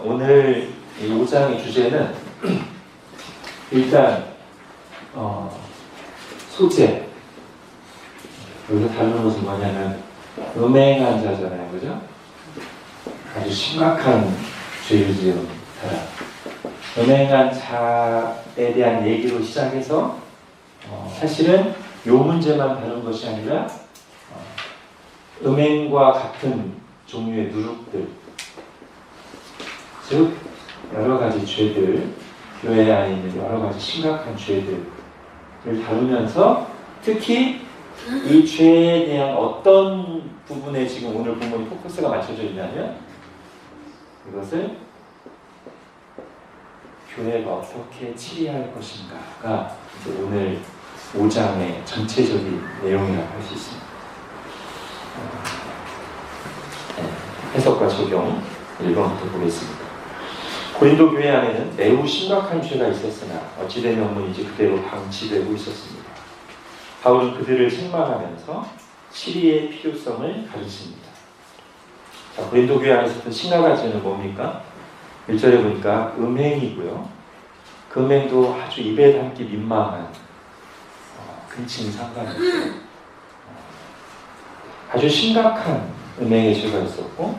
오늘 이 5장의 주제는 일단 소재. 여기서 다루는 것은 뭐냐면 음행한 자잖아요, 그죠? 아주 심각한 죄를 지은 사람. 음행한 자에 대한 얘기로 시작해서 사실은 요 문제만 다룬 것이 아니라 음행과 같은 종류의 누룩들, 즉 여러 가지 죄들, 교회 안에 있는 여러 가지 심각한 죄들을 다루면서 특히 이 죄에 대한 어떤 부분에 지금 오늘 본문이 포커스가 맞춰져 있냐면 이것을 교회가 어떻게 치리할 것인가가 오늘 5장의 전체적인 내용이라고 할 수 있습니다. 해석과 적용 1번부터 보겠습니다. 고린도 교회 안에는 매우 심각한 죄가 있었으나 어찌된 영문인지 그대로 방치되고 있었습니다. 바울은 그들을 책망하면서 치리의 필요성을 가르칩니다. 자, 고린도 교회 안에 있었던 심각한 죄는 뭡니까? 1절에 보니까 음행이고요. 그 음행도 아주 입에 담기 민망한 근친상간이죠. 아주 심각한 음행의 죄가 있었고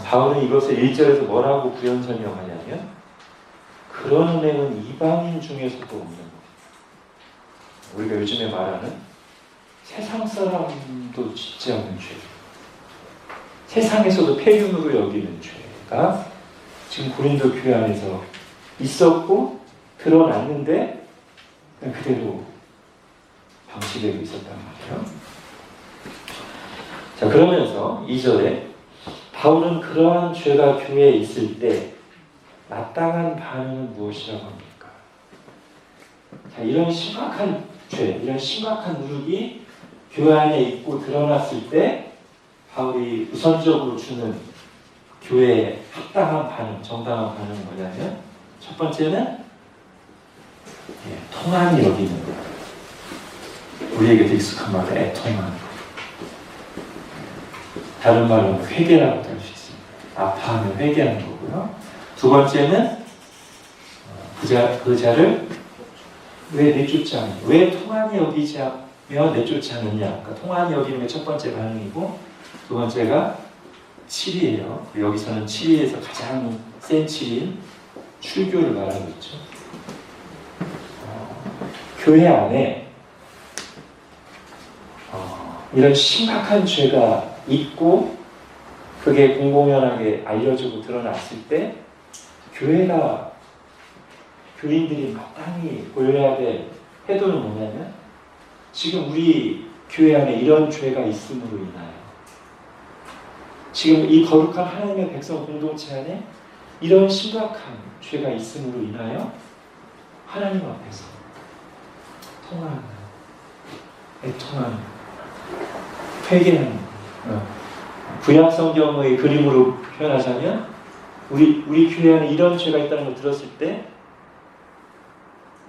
바울은 이것을 1절에서 뭐라고 부연 설명하냐면 그런 음행은 이방인 중에서도 없는 겁니다. 우리가 요즘에 말하는 세상 사람도 짓지 않는 죄, 세상에서도 폐륜으로 여기는 죄가 지금 고린도 교회 안에서 있었고 드러났는데 그냥 그대로 방치되고 있었단 말이에요. 자, 그러면서 2절에 바울은 그러한 죄가 교회에 있을 때 마땅한 반응은 무엇이라고 합니까? 자, 이런 심각한 죄, 이런 심각한 누룩이 교회 안에 있고 드러났을 때 바울이 우선적으로 주는 교회의 합당한 반응, 정당한 반응은 뭐냐면 첫 번째는 통한이 여기는 것. 우리에게도 익숙한 말로 애통하는 것. 다른 말로는 회개라고도 할 수 있습니다. 아파하면 회개하는 거고요. 두 번째는 그 자를 왜 내쫓지 않느냐, 왜 통한이 여기지 않으며 내쫓지 않느냐. 그러니까 통한이 여기는 게 첫 번째 반응이고 두 번째가 치리예요. 여기서는 치리에서 가장 센 치리인 출교를 말하고 있죠. 교회 안에 이런 심각한 죄가 있고 그게 공공연하게 알려지고 드러났을 때 교회가 교인들이 마땅히 보여야 될 태도는 뭐냐면 지금 우리 교회 안에 이런 죄가 있음으로 인하여 지금 이 거룩한 하나님의 백성 공동체 안에 이런 심각한 죄가 있음으로 인하여 하나님 앞에서 통하는, 애통하는, 회개하는. 구약 성경의 그림으로 표현하자면 우리 교회 안에 이런 죄가 있다는 걸 들었을 때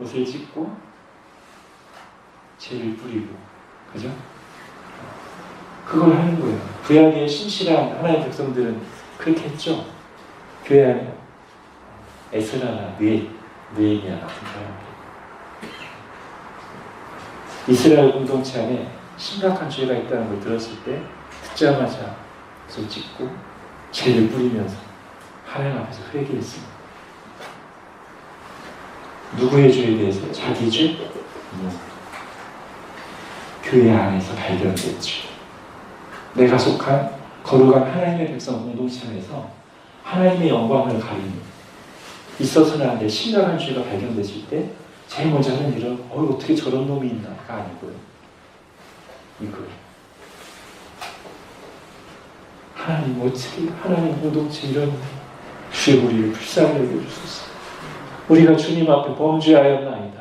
옷을 찢고 죄를 뿌리고, 그죠? 그걸 하는 거예요. 구약의 신실한 하나님의 백성들은 그렇게 했죠. 교회 안에 에스라나 느헤미야 같은 사람들, 이스라엘 공동체 안에 심각한 죄가 있다는 걸 들었을 때 듣자마자 옷을 찢고 죄를 뿌리면서 하나님 앞에서 회개했습니다. 누구의 죄에 대해서? 자기 죄? 교회 안에서 발견됐죠. 내가 속한 거룩한 하나님의 백성 공동체 안에서 하나님의 영광을 가리는 있어서는 안 될 심각한 죄가 발견됐을 때 제일 먼저 하는 일은 어떻게 저런 놈이 있나가 아니고요. 이거예요. 하나님 어떻게 하나님 공동체 이런 주의 우리를 불쌍히 여겨주소서. 우리가 주님 앞에 범죄하였나이다.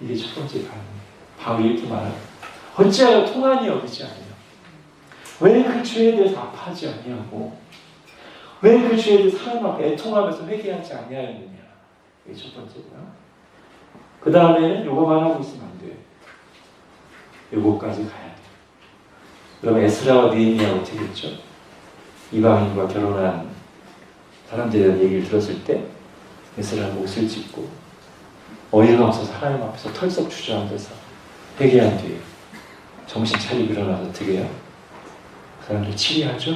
이게 첫 번째 반응이에요. 바울이 이렇게 말합니다. 어찌하여 통한이 여기지 않냐? 왜 그 죄에 대해서 아파하지 않냐고? 왜 그 죄에 대해서 하나님 앞에 애통하면서 회개하지 않냐였느냐? 이게 첫 번째고요. 그 다음에는 요거만 하고 있으면 안 돼요. 요거까지 가야 돼요. 그럼 에스라와 느헤미야가 어떻게 했죠? 이방인과 결혼한 사람들에 대한 얘기를 들었을 때 이스라엘 옷을 찢고 어이가 없어서 하나님 앞에서 털썩 주저앉아서 회개한 뒤에 정신 차리고 일어나서 어떻게 해요? 그 사람들 치리하죠?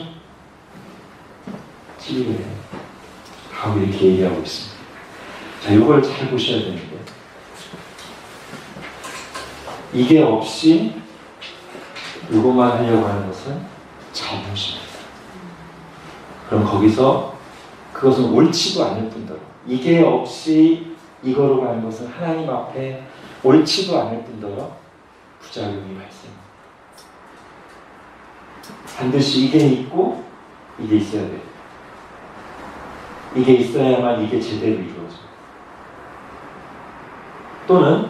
치리를 해요. 하고 이렇게 얘기하고 있습니다. 자, 이걸 잘 보셔야 되는데 이게 없이 이것만 하려고 하는 것은 잘못입니다. 그럼 거기서 그것은 옳지도 않을 뿐더러 이게 없이 이거로 가는 것은 하나님 앞에 옳지도 않을 뿐더러 부작용이 발생합니다. 반드시 이게 있고 이게 있어야 돼요. 이게 있어야만 이게 제대로 이루어져요. 또는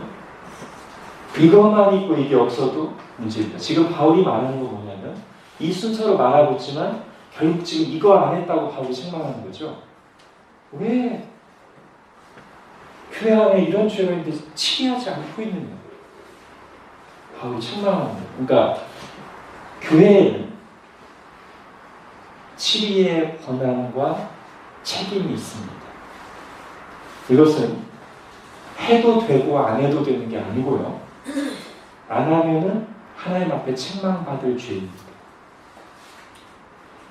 이것만 있고 이게 없어도 문제입니다. 지금 바울이 말하는 건 뭐냐면 이 순서로 말하고 있지만 결국 지금 이거 안 했다고 바울이 책망하는 거죠. 왜 교회 안에 이런 죄가 있는데 치리하지 않고 있느냐. 바울이 책망하는 거예요. 그러니까 교회에는 치리의 권한과 책임이 있습니다. 이것은 해도 되고 안 해도 되는 게 아니고요. 안 하면은 하나님 앞에 책망받을 죄입니다.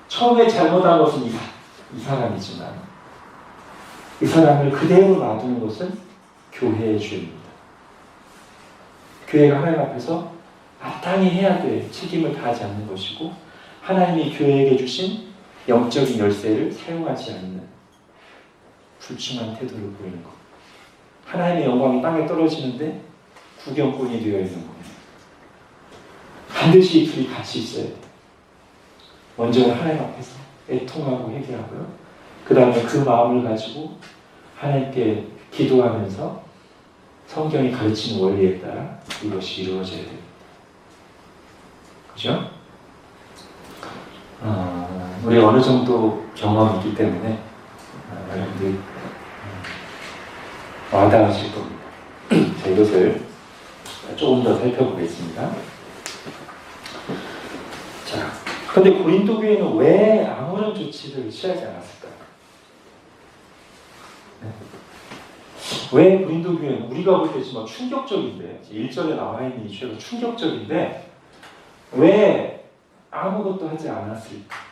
처음에 잘못한 것은 이 사람이지만 이 사람을 그대로 놔두는 것은 교회의 죄입니다. 교회가 하나님 앞에서 마땅히 해야 될 책임을 다하지 않는 것이고 하나님이 교회에게 주신 영적인 열쇠를 사용하지 않는 불충한 태도를 보이는 것. 하나님의 영광이 땅에 떨어지는데 구경꾼이 되어 있는 거예요. 반드시 이 둘이 같이 있어야 돼요. 먼저는 하나님 앞에서 애통하고 회개하고요. 그 다음에 그 마음을 가지고 하나님께 기도하면서 성경이 가르치는 원리에 따라 이것이 이루어져야 됩니다. 그죠? 우리가 어느 정도 경험이 있기 때문에 여러분들이 와닿으실 겁니다. 자, 이것을 조금 더 살펴보겠습니다. 자, 그런데 고린도 교회는 왜 아무런 조치를 취하지 않았을까요? 네. 왜 고린도 교회는 우리가 볼 때 지금 충격적인데 1절에 나와 있는 이 죄가 충격적인데 왜 아무것도 하지 않았을까?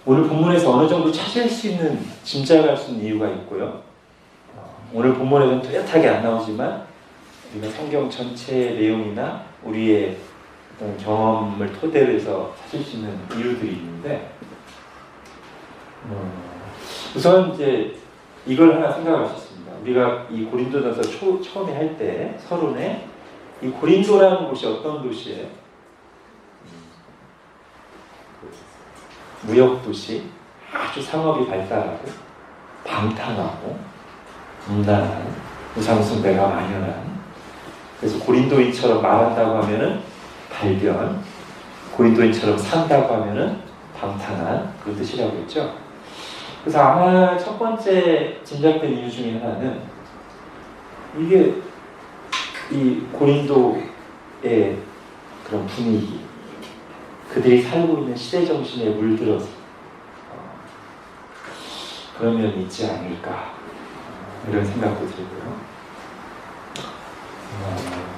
오늘 본문에서 어느 정도 찾을 수 있는 짐작할 수 있는 이유가 있고요. 오늘 본문에서는 뚜렷하게 안 나오지만 우리가 성경 전체의 내용이나 우리의 어떤 경험을 토대로 해서 찾을 수 있는 이유들이 있는데 우선 이제 이걸 하나 생각하셨습니다. 우리가 이 고린도전서 처음에 할 때 서론에 이 고린도라는 곳이 어떤 도시예요? 무역도시, 아주 상업이 발달하고 방탕하고 음란한 우상숭배가 만연한, 그래서 고린도인처럼 말한다고 하면은 발변, 고린도인처럼 산다고 하면은 방탕한 그런 뜻이라고 했죠. 그래서 아마 첫 번째 짐작된 이유 중에 하나는 이게 이 고린도의 그런 분위기, 그들이 살고 있는 시대 정신에 물들어서 그런 면이 있지 않을까 이런 생각도 들고요.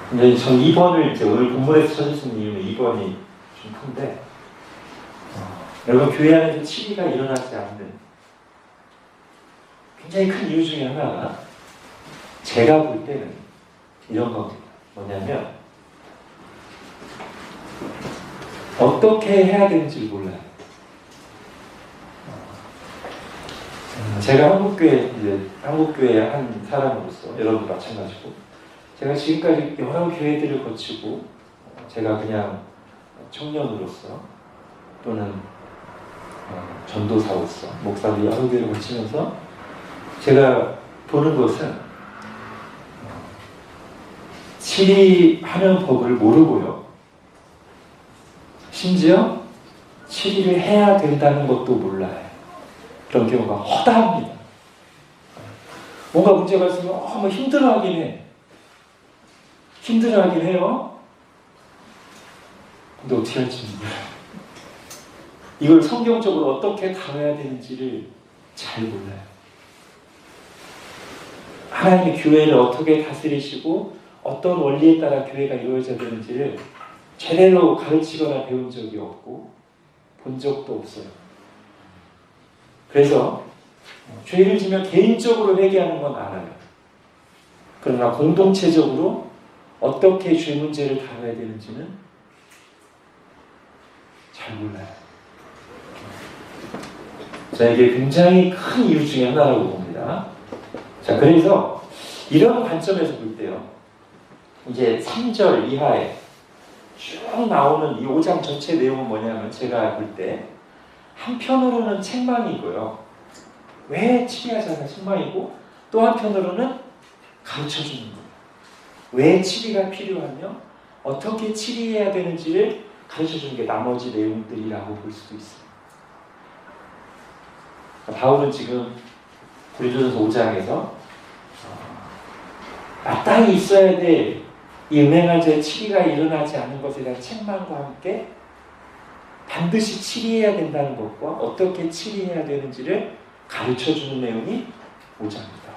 근데 전 2번을 이제 오늘 본문에서 찾을 수 있는 이유는 2번이 좀 큰데 여러분 교회 안에서 치리가 일어나지 않는 굉장히 큰 이유 중에 하나가 제가 볼 때는 이런 겁니다. 뭐냐면 어떻게 해야 되는지 몰라요. 제가 한국교회의 한 사람으로서 여러분도 마찬가지고 제가 지금까지 여러 교회들을 거치고 제가 그냥 청년으로서 또는 전도사로서 목사로 여러 교회를 거치면서 제가 보는 것은 치리하는 법을 모르고요. 심지어 치리를 해야 된다는 것도 몰라요. 그런 경우가 허다합니다. 뭔가 문제가 있으면 뭐 힘들어하긴 해. 힘들어하긴 해요. 근데 어떻게 할지 몰라요. 이걸 성경적으로 어떻게 다뤄야 되는지를 잘 몰라요. 하나님의 교회를 어떻게 다스리시고 어떤 원리에 따라 교회가 이루어져야 되는지를 제대로 가르치거나 배운 적이 없고 본 적도 없어요. 그래서 죄를 지면 개인적으로 회개하는 건 알아요. 그러나 공동체적으로 어떻게 죄 문제를 다뤄야 되는지는 잘 몰라요. 자, 이게 굉장히 큰 이유 중에 하나라고 봅니다. 자, 그래서 이런 관점에서 볼 때요, 이제 3절 이하에 쭉 나오는 이 5장 전체 내용은 뭐냐면, 제가 볼 때 한편으로는 책망이고요, 왜 치리하지 않나 책망이고, 또 한편으로는 가르쳐주는 거예요. 왜 치리가 필요하며 어떻게 치리해야 되는지를 가르쳐주는 게 나머지 내용들이라고 볼 수도 있어요. 바울은 지금 고린도전서 5장에서 마땅히 있어야 될 이 음행한 자의 치리가 일어나지 않은 것에 대한 책망과 함께 반드시 치리해야 된다는 것과 어떻게 치리해야 되는지를 가르쳐주는 내용이 5장입니다.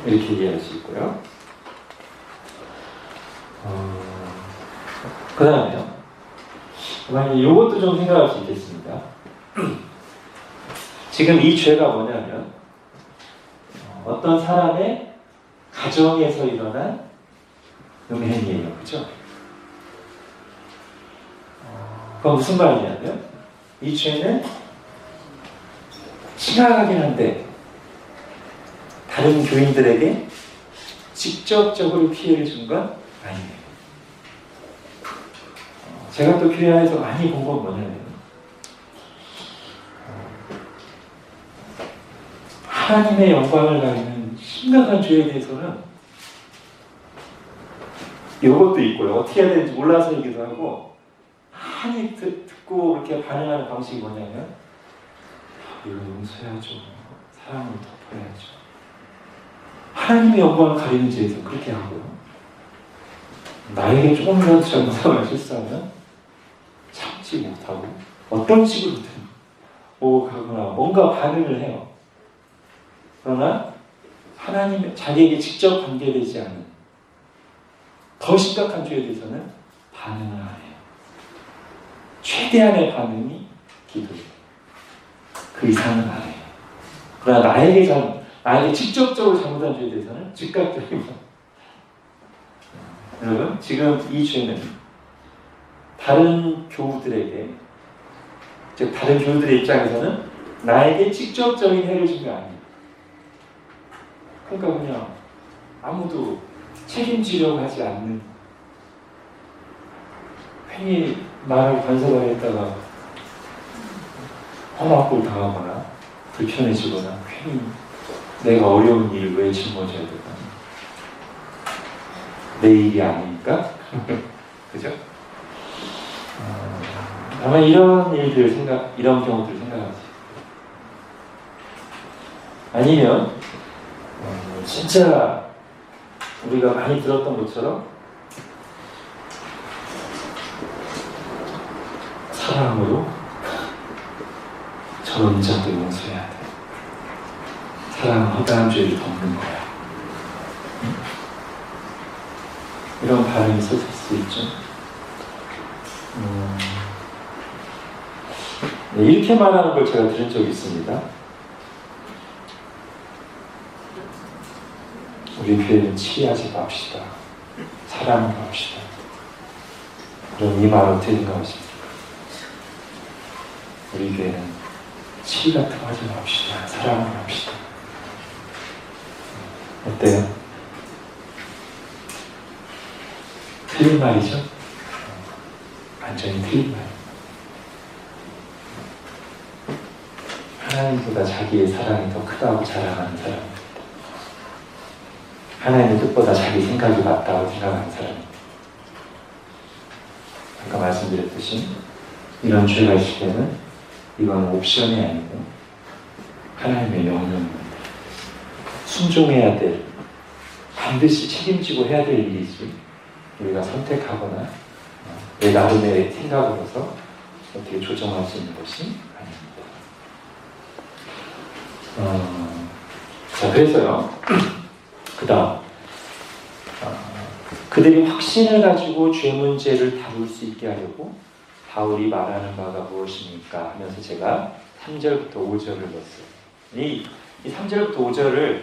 이렇게 이해할 수 있고요. 그 다음에요, 만약에 이것도 좀 생각할 수 있겠습니다. 지금 이 죄가 뭐냐면, 어떤 사람의 가정에서 일어난 음행이에요. 그죠? 그건 무슨 말이냐면, 이 죄는 심각하긴 한데 다른 교인들에게 직접적으로 피해를 준 건 아니에요. 제가 또 교회 안에서 많이 본 건 뭐냐면, 하나님의 영광을 가리는 심각한 죄에 대해서는 이것도 있고요, 어떻게 해야 되는지 몰라서이기도 하고, 많이 듣고 이렇게 반응하는 방식이 뭐냐면, 이거 용서해야죠, 사랑으로 덮어야죠. 하나님의 영광을 가리는 죄에서 그렇게 하고요, 나에게 조금이라도 잘못하거나 실수하면 참지 못하고 어떤 식으로든 그러거나 뭔가 반응을 해요. 그러나 하나님, 자기에게 직접 관계되지 않은 더 심각한 죄에 대해서는 반응을 안 해요. 최대한의 반응이 기도예요. 그 이상은 안 해요. 그러나 나에게 직접적으로 잘못한 죄에 대해서는 즉각적인. 여러분, 지금 이 죄는 다른 교우들에게, 즉 다른 교우들의 입장에서는 나에게 직접적인 해를 준 게 아니에요. 그러니까 그냥 아무도 책임지려고 하지 않는, 괜히 나를 간섭을 했다가 험악골 당하거나 불편해지거나, 괜히 내가 어려운 일을 왜 짊어져야 될까? 내 일이 아니니까? 그죠? 아마 이런 경우들 생각하세요. 아니면 진짜 우리가 많이 들었던 것처럼 사랑으로 저런 자도 용서해야 돼. 사랑은 허다한 죄를 덮는 거야. 이런 반응이 있을 수 있죠. 이렇게 말하는 걸 제가 들은 적이 있습니다. 우리 교회는 치리하지 맙시다. 사랑을 합시다. 그럼 이 말 어떻게 생각하십니까? 우리 교회는 치리 같은 거 하지 맙시다. 사랑을 합시다. 어때요? 틀린 말이죠? 완전히 틀린 말. 하나님보다 자기의 사랑이 더 크다고 자랑하는 사람, 하나님의 뜻보다 자기 생각이 맞다고 생각하는 사람, 아까 말씀드렸듯이 이런 죄가 있을 때는 이건 옵션이 아니고 하나님의 명령입니다. 순종해야 될, 반드시 책임지고 해야 될 일이지, 우리가 선택하거나 내 나름의 생각으로서 어떻게 조정할 수 있는 것이 아닙니다. 자, 그래서요. 그 다음 그들이 확신을 가지고 죄 문제를 다룰 수 있게 하려고 바울이 말하는 바가 무엇입니까? 하면서 제가 3절부터 5절을 넣었어요. 이 3절부터 5절을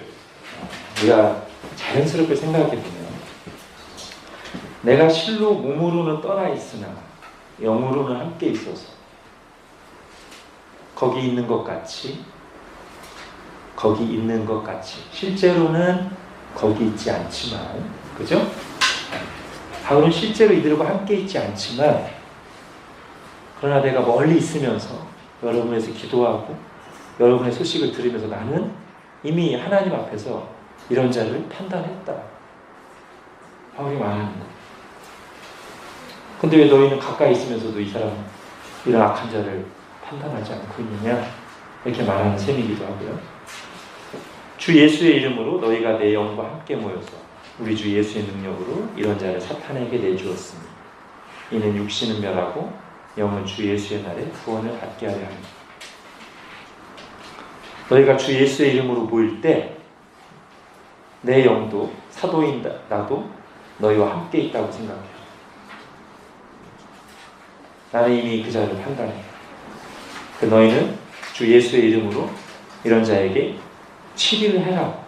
우리가 자연스럽게 생각해 보면 내가 실로 몸으로는 떠나 있으나 영으로는 함께 있어서 거기 있는 것 같이 실제로는 거기 있지 않지만, 그죠? 바울은 실제로 이들과 함께 있지 않지만 그러나 내가 멀리 있으면서 여러분에서 기도하고 여러분의 소식을 들으면서 나는 이미 하나님 앞에서 이런 자를 판단했다. 바울이 말하는 거. 근데 왜 너희는 가까이 있으면서도 이 사람 이런 악한 자를 판단하지 않고 있느냐? 이렇게 말하는 셈이기도 하고요. 주 예수의 이름으로 너희가 내 영과 함께 모여서 우리 주 예수의 능력으로 이런 자를 사탄에게 내주었으니 이는 육신은 멸하고 영은 주 예수의 날에 구원을 받게 하려 합니다. 너희가 주 예수의 이름으로 모일 때 내 영도 사도인 나도 너희와 함께 있다고 생각해요. 나는 이미 그 자를 판단해. 너희는 주 예수의 이름으로 이런 자에게 치리를 해라.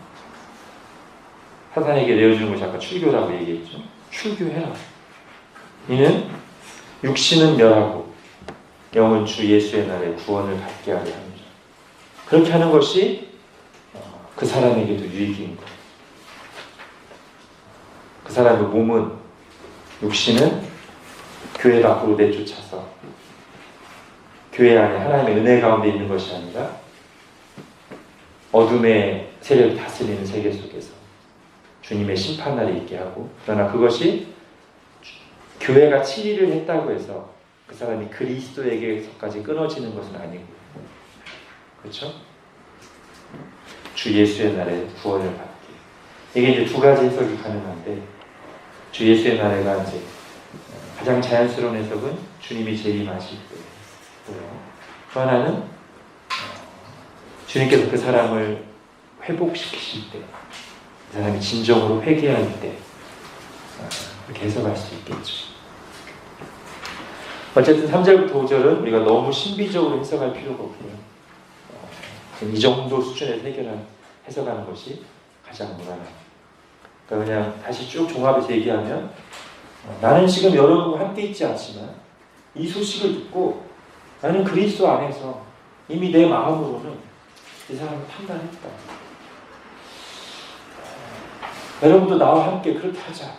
사탄에게 내어주는 것이 아까 출교라고 얘기했죠. 출교해라. 이는 육신은 멸하고 영은 주 예수의 날에 구원을 받게 하려 합니다. 그렇게 하는 것이 그 사람에게도 유익인 것. 그 사람의 몸은, 육신은 교회 밖으로 내쫓아서 교회 안에 하나님의 은혜 가운데 있는 것이 아니라 어둠의 세력이 다스리는 세계 속에서 주님의 심판날에 있게 하고, 그러나 그것이 교회가 치리를 했다고 해서 그 사람이 그리스도에게서까지 끊어지는 것은 아니고, 그렇죠? 주 예수의 날에 구원을 받기. 이게 이제 두 가지 해석이 가능한데, 주 예수의 날에가 이제 가장 자연스러운 해석은 주님이 재림하실 때고요. 또 하나는 주님께서 그 사람을 회복시키실 때, 그 사람이 진정으로 회개할 때, 이렇게 해석할 수 있겠죠. 어쨌든 3절부터 5절은 우리가 너무 신비적으로 해석할 필요가 없고요. 이 정도 수준에서 해석하는 것이 가장 무난합니다. 그러니까 그냥 다시 쭉 종합해서 얘기하면 나는 지금 여러분과 함께 있지 않지만 이 소식을 듣고 나는 그리스도 안에서 이미 내 마음으로는 이 사람을 판단했다. 여러분도 나와 함께 그렇게 하자.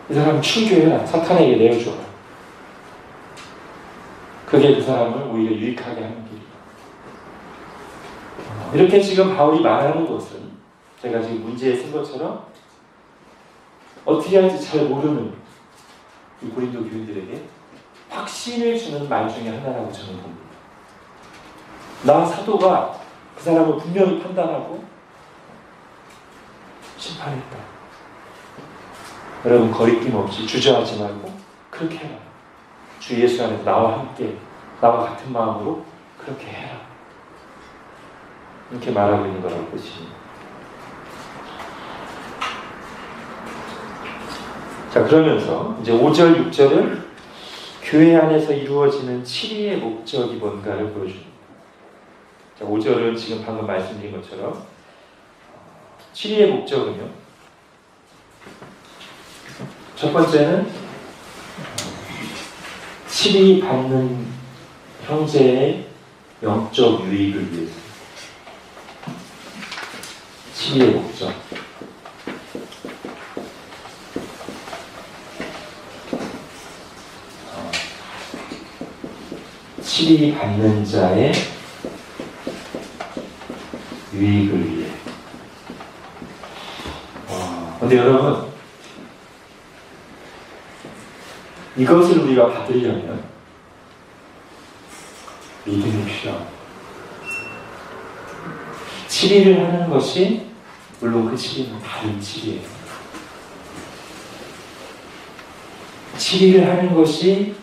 이 사람을 출교해라. 사탄에게 내어줘라. 그게 그 사람을 오히려 유익하게 하는 길이다. 이렇게 지금 바울이 말하는 것은 제가 지금 문제에 쓴 것처럼 어떻게 할지 잘 모르는 이 고린도 교인들에게 확신을 주는 말 중에 하나라고 저는 봅니다. 나 사도가 그 사람을 분명히 판단하고 심판했다. 여러분 거리낌 없이 주저하지 말고 그렇게 해라. 주 예수 안에서 나와 함께 나와 같은 마음으로 그렇게 해라. 이렇게 말하고 있는 거라고 보십니다. 자, 그러면서 이제 5절, 6절은 교회 안에서 이루어지는 치리의 목적이 뭔가를 보여줍니다. 자, 5절은 지금 방금 말씀드린 것처럼 치리의 목적은요, 첫 번째는 치리 받는 형제의 영적 유익을 위해서. 치리의 목적. 치리 받는 자의 유익을 위해. 근데 여러분, 이것을 우리가 받으려면 믿음이 필요합니다. 치리를 하는 것이, 물론 그 치리는 다른 치리예요. 치리를 하는 것이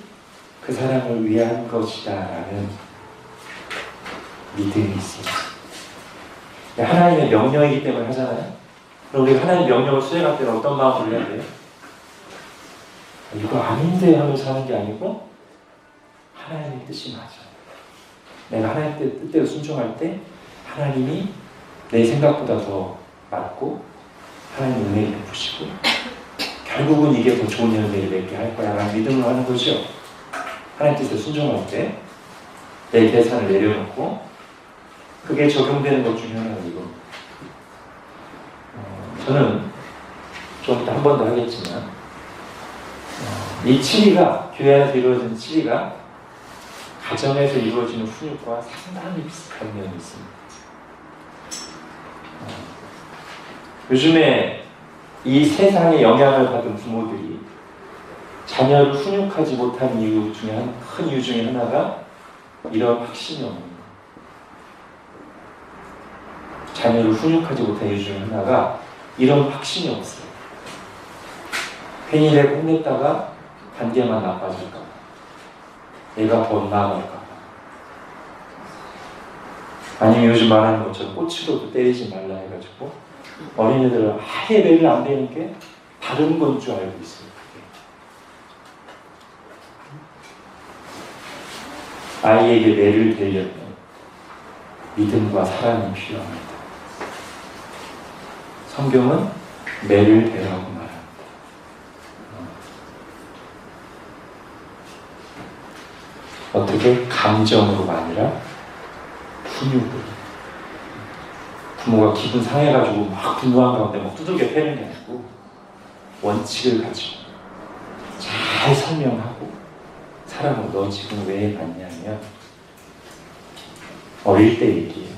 그 사람을 위한 것이다 라는 믿음이 있습니다. 하나님의 명령이기 때문에 하잖아요. 그럼 우리가 하나님의 명령을 수행할 때는 어떤 마음으로 해야 돼요? 이거 아닌데 하면서 하는 게 아니고 하나님의 뜻이 맞아. 내가 하나님의 뜻대로 순종할 때 하나님이 내 생각보다 더 맞고 하나님 은혜를 베푸시고 결국은 이게 더 좋은 열매를 맺게 할 거야 라는 믿음을 하는 거죠. 하나님 뜻에 순종할 때 내 계산을 내려놓고 그게 적용되는 것 중에 하나가 이거. 저는 좀 이따 한 번 더 하겠지만 이 치리가 교회 안에서 이루어지는 치리가 가정에서 이루어지는 훈육과 상당히 비슷한 면이 있습니다. 요즘에 이 세상에 영향을 받은 부모들이 자녀를 훈육하지 못한 이유 중에 큰 이유 중에 하나가 이런 확신이 없는 거예요. 자녀를 훈육하지 못한 이유 중에 하나가 이런 확신이 없어요. 괜히 내가 혼냈다가 관계만 나빠질까 봐, 내가 더 나아갈까 봐, 아니면 요즘 말하는 것처럼 꼬치로도 때리지 말라 해가지고 어린애들은 아예 매를 안 베는 게 다른 건 줄 알고 있어요. 아이에게 매를 베려면 믿음과 사랑이 필요합니다. 성경은 매를 베라고 말합니다. 어떻게? 감정으로가 아니라 훈육으로. 부모가 기분 상해가지고 막 분노한 가운데 막 두들겨 패는 게 아니고 원칙을 가지고 잘 설명하고 사람은 너 지금 왜 봤냐면 어릴 때 얘기해요.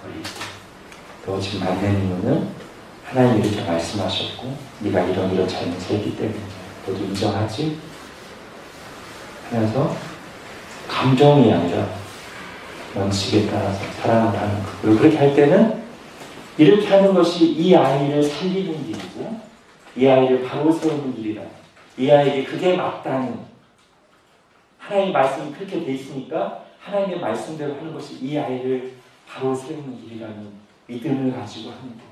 어릴 때. 너 지금 받는 이유는 하나님이 이렇게 말씀하셨고 네가 이런 잘못을 했기 때문에 너도 인정하지? 하면서 감정이 아니라 원칙에 따라서 사랑을 하는 거. 그리고 그렇게 할 때는 이렇게 하는 것이 이 아이를 살리는 길이고 이 아이를 바로 세우는 길이다. 이 아이에게 그게 맞다는 하나님의 말씀이 그렇게 돼 있으니까 하나님의 말씀대로 하는 것이 이 아이를 바로 세우는 길이라는 믿음을 가지고 하는 거예요.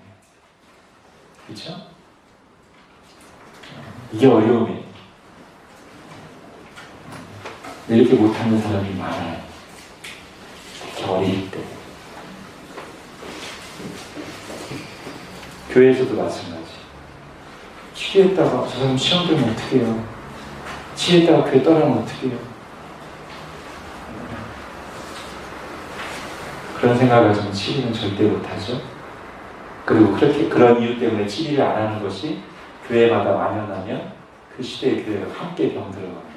그렇죠? 이게 어려움이에요. 이렇게 못하는 사람이 많아요. 특히 어릴 때. 교회에서도 마찬가지. 취했다가 저 사람 시험 되면 어떻게 해요? 취했다가 교회 떠나면 어떻게 해요? 그런 생각을 가지고 치리는 절대 못하죠. 그리고 그런 이유 때문에 치리를 안 하는 것이 교회마다 만연하면 그 시대의 교회가 함께 병들어갑니다.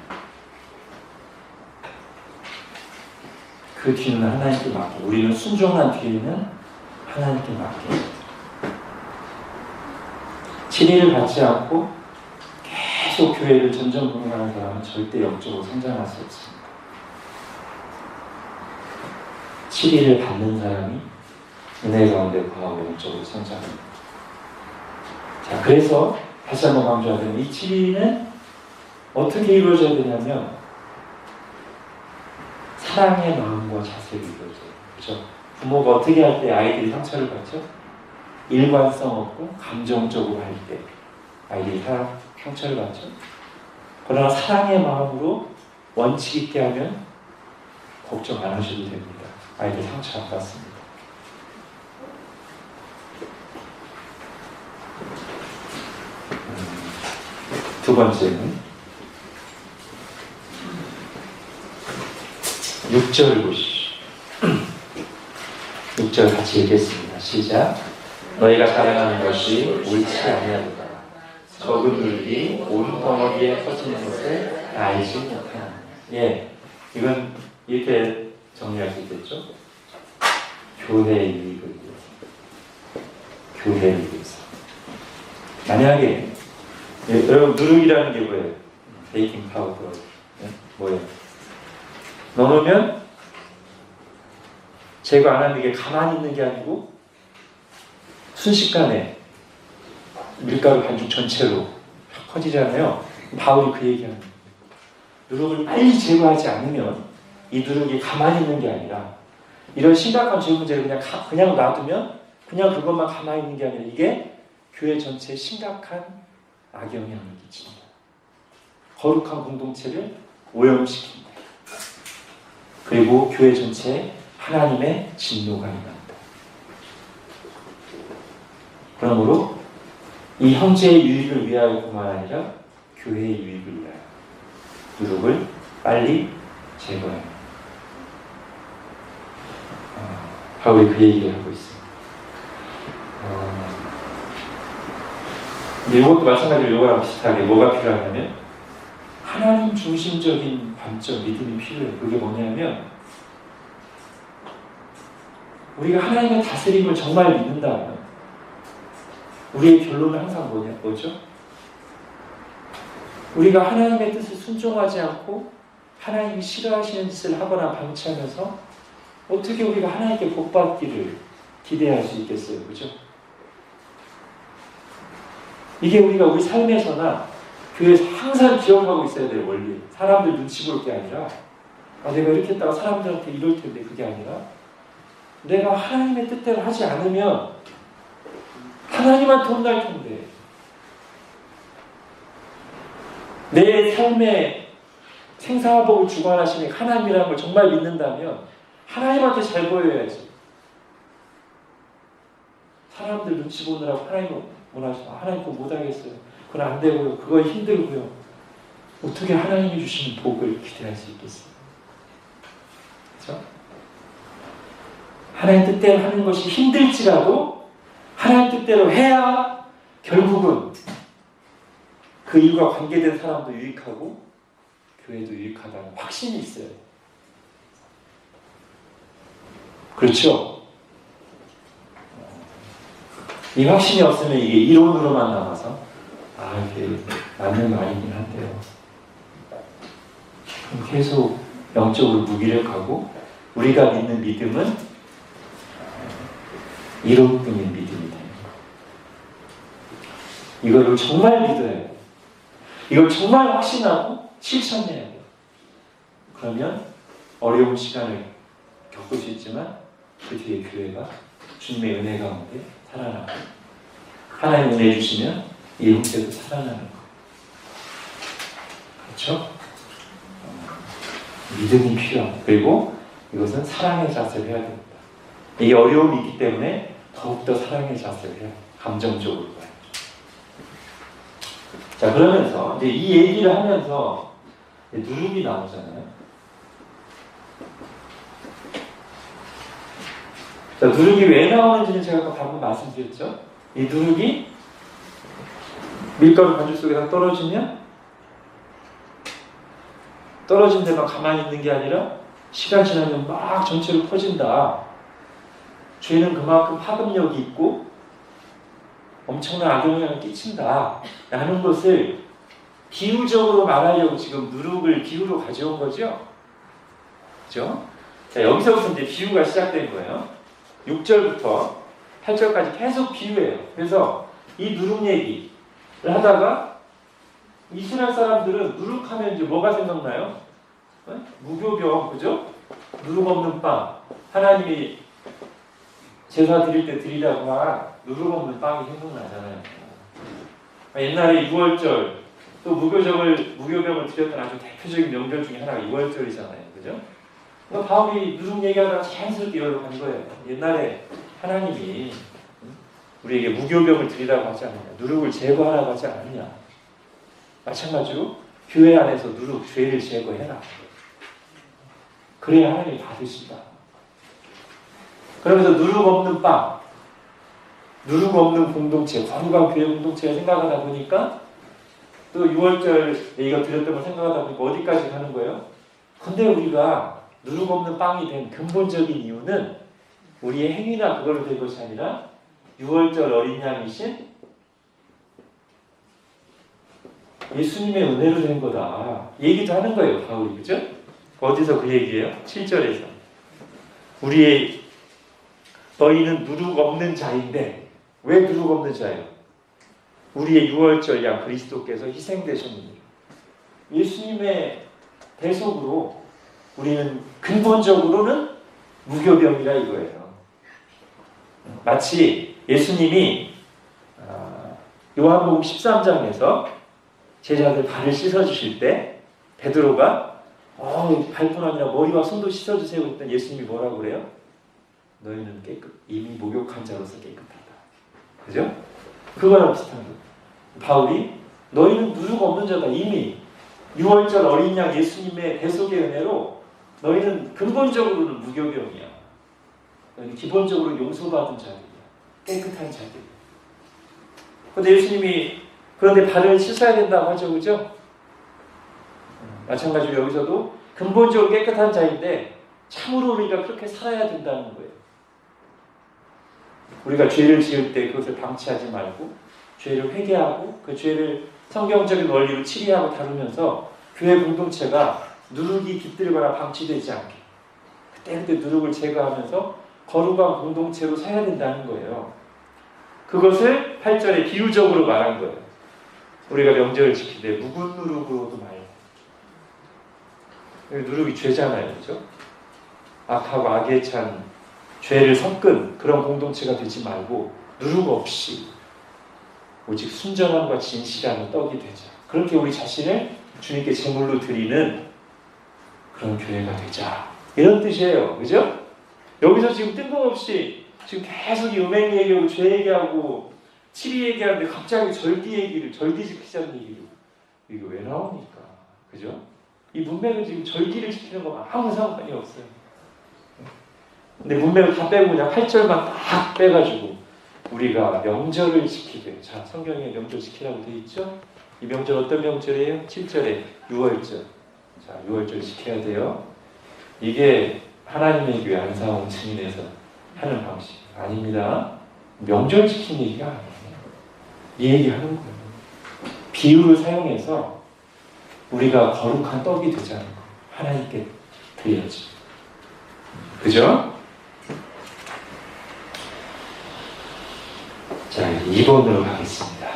그 뒤는 하나님께 맡겨. 우리는 순종한 뒤에는 하나님께 맡겨. 치리를 받지 않고 계속 교회를 전전긍긍하는 사람은 절대 영적으로 성장할 수 없습니다. 치리를 받는 사람이 은혜 가운데 거하고 영적으로 성장합니다. 자, 그래서 다시 한번 강조하자면 이 치리는 어떻게 이루어져야 되냐면 사랑의 마음과 자세로 이루어져요. 그렇죠? 부모가 어떻게 할 때 아이들이 상처를 받죠? 일관성 없고 감정적으로 할 때 아이들이 상처를 받죠. 그러나 사랑의 마음으로 원칙 있게 하면 걱정 안 하셔도 됩니다. 아이들 상처 안 받습니다. 두 번째는 6절을 보시죠. 6절 같이 읽겠습니다. 시작. 너희가 사랑하는 것이 옳지 아니하도다. 적은 물이 온 덩어리에 퍼지는 것을 알지 못하느냐. 예, 이건 이렇게 정리할 수 있겠죠? 교회의 이익을 위해서. 교회를 위해서. 만약에 여러분 누룩이라는 게 뭐예요? 베이킹 파우더. 뭐예요? 넣으면 제거 안 하는 게 가만히 있는 게 아니고 순식간에 밀가루 반죽 전체로 퍼지잖아요. 바울이 그 얘기하는 거예요. 누룩을 빨리 제거하지 않으면 이 누룩이 가만히 있는 게 아니라 이런 심각한 죄 문제를 그냥 놔두면 그냥 그것만 가만히 있는 게 아니라 이게 교회 전체에 심각한 악영향을 끼칩니다. 거룩한 공동체를 오염시킵니다. 그리고 교회 전체에 하나님의 진노가 임합니다. 그러므로 이 형제의 유익을 위하여뿐만 아니라 교회의 유익을 위하여 누룩을 빨리 제거해야 합니다. 바울이 그 얘기를 하고 있습니다. 이것도 마찬가지로 이거랑 비슷하게 뭐가 필요하냐면 하나님 중심적인 관점, 믿음이 필요해요. 그게 뭐냐면 우리가 하나님의 다스림을 정말 믿는다면 우리의 결론은 항상 뭐죠? 우리가 하나님의 뜻을 순종하지 않고 하나님이 싫어하시는 짓을 하거나 방치하면서 어떻게 우리가 하나님께 복받기를 기대할 수 있겠어요? 그죠? 이게 우리가 우리 삶에서나 교회에서 항상 기억하고 있어야 될 원리. 사람들 눈치 볼 게 아니라 내가 이렇게 했다가 사람들한테 이럴 텐데 그게 아니라 내가 하나님의 뜻대로 하지 않으면 하나님한테 혼날 텐데 내 삶의 생사화복을 주관하시는 하나님이라는 걸 정말 믿는다면 하나님한테 잘 보여야지. 사람들 눈치 보느라고 하나님 원하시면 하나님 그거 못하겠어요. 그건 안 되고요. 그거 힘들고요. 어떻게 하나님이 주시는 복을 기대할 수 있겠어요? 그렇죠? 하나님 뜻대로 하는 것이 힘들지라도 하나님 뜻대로 해야 결국은 그 일과 관계된 사람도 유익하고 교회도 유익하다는 확신이 있어요. 그렇죠? 이 확신이 없으면 이게 이론으로만 남아서 이게 맞는 말이긴 한데요. 그럼 계속 영적으로 무기력하고 우리가 믿는 믿음은 이론뿐인 믿음이 됩니다. 이거를 정말 믿어야 해요. 이걸 정말 확신하고 실천해야 돼요. 그러면 어려운 시간을 겪을 수 있지만 그 뒤에 교회가 주님의 은혜 가운데 살아나고 하나님 은혜 주시면 이 형제도 살아나는 거예요. 그렇죠? 믿음이 필요합니다. 그리고 이것은 사랑의 자세를 해야 됩니다. 이게 어려움이 있기 때문에 더욱더 사랑의 자세를 해야 돼요. 감정적으로 봐요. 자, 그러면서 이제 이 얘기를 하면서 누룩이 나오잖아요. 자, 누룩이 왜 나오는지는 제가 방금 말씀드렸죠. 이 누룩이 밀가루 반죽 속에다 떨어지면 떨어진 데만 가만히 있는 게 아니라 시간 지나면 막 전체로 퍼진다. 죄는 그만큼 파급력이 있고 엄청난 악영향을 끼친다 라는 것을 비유적으로 말하려고 지금 누룩을 비유로 가져온 거죠. 그렇죠? 자, 여기서부터 이제 비유가 시작된 거예요. 6절부터 8절까지 계속 비유예요. 그래서 이 누룩 얘기를 하다가 이스라엘 사람들은 누룩하면 이제 뭐가 생각나요? 무교병, 그죠? 누룩 없는 빵. 하나님이 제사 드릴 때 드리라고 한 누룩 없는 빵이 생각나잖아요. 옛날에 6월절, 또 무교병을 드렸던 아주 대표적인 명절 중에 하나가 6월절이잖아요. 그죠? 바울이 누룩 얘기하다가 자연스럽게 여기로 간 거예요. 옛날에 하나님이 우리에게 무교병을 드리라고 하지 않느냐, 누룩을 제거하라고 하지 않느냐. 마찬가지로 교회 안에서 누룩, 죄를 제거해라. 그래야 하나님이 받으신다. 그러면서 누룩 없는 빵, 누룩 없는 공동체, 거룩한 교회 공동체를 생각하다 보니까 또 6월절 이거 드렸던 걸 생각하다 보니까 어디까지 가는 거예요? 근데 우리가 누룩 없는 빵이 된 근본적인 이유는 우리의 행위나 그걸로 된 것이 아니라 6월절 어린 양이신 예수님의 은혜로 된 거다. 얘기도 하는 거예요, 바울이. 그죠? 어디서 그 얘기예요? 7절에서. 너희는 누룩 없는 자인데, 왜 누룩 없는 자예요? 우리의 6월절 양 그리스도께서 희생되셨느니라. 예수님의 대속으로 우리는 근본적으로는 무교병이라 이거예요. 마치 예수님이 요한복음 13장에서 제자들 발을 씻어주실 때 베드로가 발뿐 아니라 머리와 손도 씻어주세요 했더니 예수님이 뭐라고 그래요? 너희는 이미 목욕한 자로서 깨끗하다. 그죠? 그거랑 비슷한 거예요. 바울이 너희는 누르가 없는 자다. 이미 6월절 어린 양 예수님의 대속의 은혜로 너희는 근본적으로는 무교병이야. 너희는 기본적으로 용서받은 자들이야. 깨끗한 자들이야. 그런데 예수님이 그런데 발을 씻어야 된다고 하죠. 그죠? 마찬가지로 여기서도 근본적으로 깨끗한 자인데 참으로 우리가 그렇게 살아야 된다는 거예요. 우리가 죄를 지을 때 그것을 방치하지 말고 죄를 회개하고 그 죄를 성경적인 원리로 치리하고 다루면서 교회 공동체가 누룩이 깃들거나 방치되지 않게 그때 누룩을 제거하면서 거룩한 공동체로 서야 된다는 거예요. 그것을 8절에 비유적으로 말한 거예요. 우리가 명절을 지킬 때 묵은 누룩으로도 말해요. 누룩이 죄잖아요. 그죠? 악하고 악에 찬 죄를 섞은 그런 공동체가 되지 말고 누룩 없이 오직 순전함과 진실함의 떡이 되자. 그렇게 우리 자신을 주님께 제물로 드리는 그런 교회가 되자. 이런 뜻이에요. 그죠? 여기서 지금 뜬금없이 지금 계속 이 음행 얘기하고 죄 얘기하고 치리 얘기하는데 갑자기 절기 지키자는 얘기를 이게 왜 나옵니까? 그죠? 이 문맥은 지금 절기를 지키는 거 아무 상관이 없어요. 근데 문맥을 다 빼고 그냥 8절만 딱 빼가지고 우리가 명절을 지키되, 자, 성경에 명절 지키라고 되어 있죠? 이 명절 어떤 명절이에요? 7절에 6월절. 자, 6월절 지켜야 돼요. 이게 하나님의 교회 안사홍 증인에서 하는 방식 아닙니다. 명절 지킨 얘기가 아니에요. 이 얘기하는 거예요. 비유를 사용해서 우리가 거룩한 떡이 되자는 거. 하나님께 드려야지. 그죠? 자, 2번으로 가겠습니다.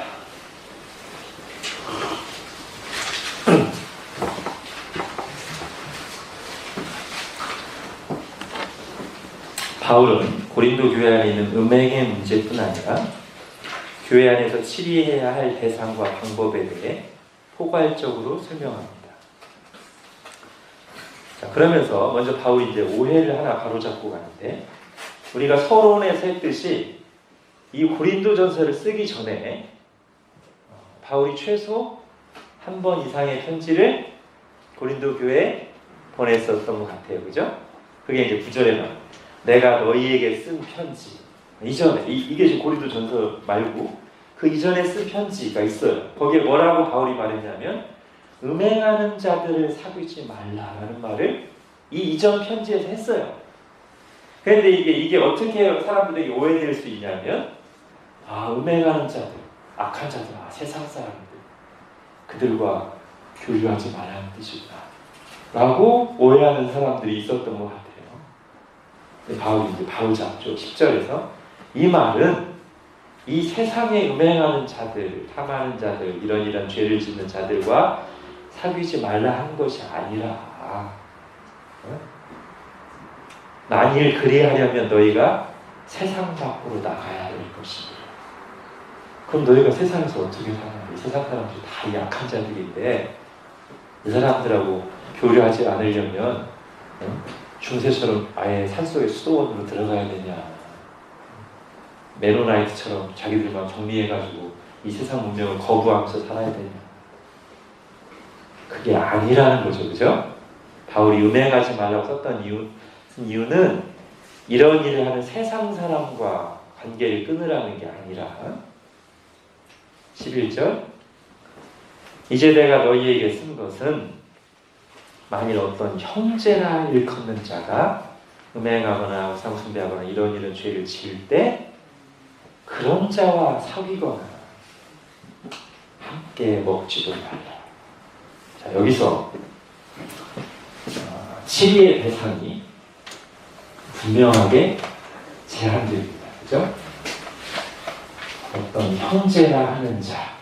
바울은 고린도 교회 안에 있는 음행의 문제뿐 아니라 교회 안에서 치리해야 할 대상과 방법에 대해 포괄적으로 설명합니다. 자, 그러면서 먼저 바울이 이제 오해를 하나 바로잡고 가는데, 우리가 서론에서 했듯이 이 고린도전서를 쓰기 전에 바울이 최소 한 번 이상의 편지를 고린도 교회에 보냈었던 것 같아요. 그죠? 그게 이제 9절에 나와요. 내가 너희에게 쓴 편지. 이전에 이게 지금 고린도전서 말고 그 이전에 쓴 편지가 있어요. 거기에 뭐라고 바울이 말했냐면 음행하는 자들을 사귀지 말라라는 말을 이 이전 편지에서 했어요. 그런데 이게 어떻게 사람들에게 오해될 수 있냐면, 음행하는 자들, 악한 자들, 세상 사람들, 그들과 교류하지 말라는 뜻이구나 라고 오해하는 사람들이 있었던 것 같아요. 바울이 이제 바로 잡죠. 10절에서 이 말은 이 세상에 음행하는 자들, 탐하는 자들, 이런 죄를 짓는 자들과 사귀지 말라 한 것이 아니라, 만일 그리하려면 너희가 세상 밖으로 나가야 될 것이다. 그럼 너희가 세상에서 어떻게 사냐? 이 세상 사람들이 다 약한 자들인데 이 사람들하고 교류하지 않으려면 중세처럼 아예 산속의 수도원으로 들어가야 되냐? 메노나이트처럼 자기들만 정리해가지고 이 세상 문명을 거부하면서 살아야 되냐? 그게 아니라는 거죠. 그죠? 바울이 음행하지 말라고 썼던 이유는 이런 일을 하는 세상 사람과 관계를 끊으라는 게 아니라, 11절 이제 내가 너희에게 쓴 것은 만일 어떤 형제라 일컫는 자가 음행하거나 우상숭배하거나 이런 죄를 지을 때 그런 자와 사귀거나 함께 먹지도 말라. 자, 여기서 치리의 대상이 분명하게 제한됩니다. 그죠? 어떤 형제라 하는 자.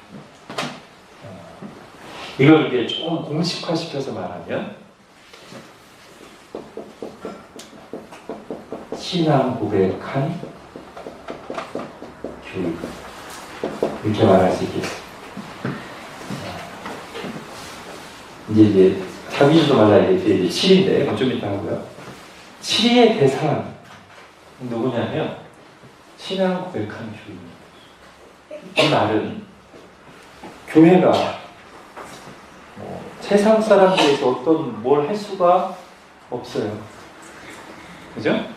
이걸 이제 좀 공식화시켜서 말하면 신앙 고백한 교육, 이렇게 말할 수 있겠습니다. 이제 자기주도 말라 이제 7인데 좀 이따 하고요. 7의 대상 누구냐면 신앙 고백한 교육입니다. 이 말은 교회가 세상 사람들에서 어떤 뭘 할 수가 없어요. 그죠?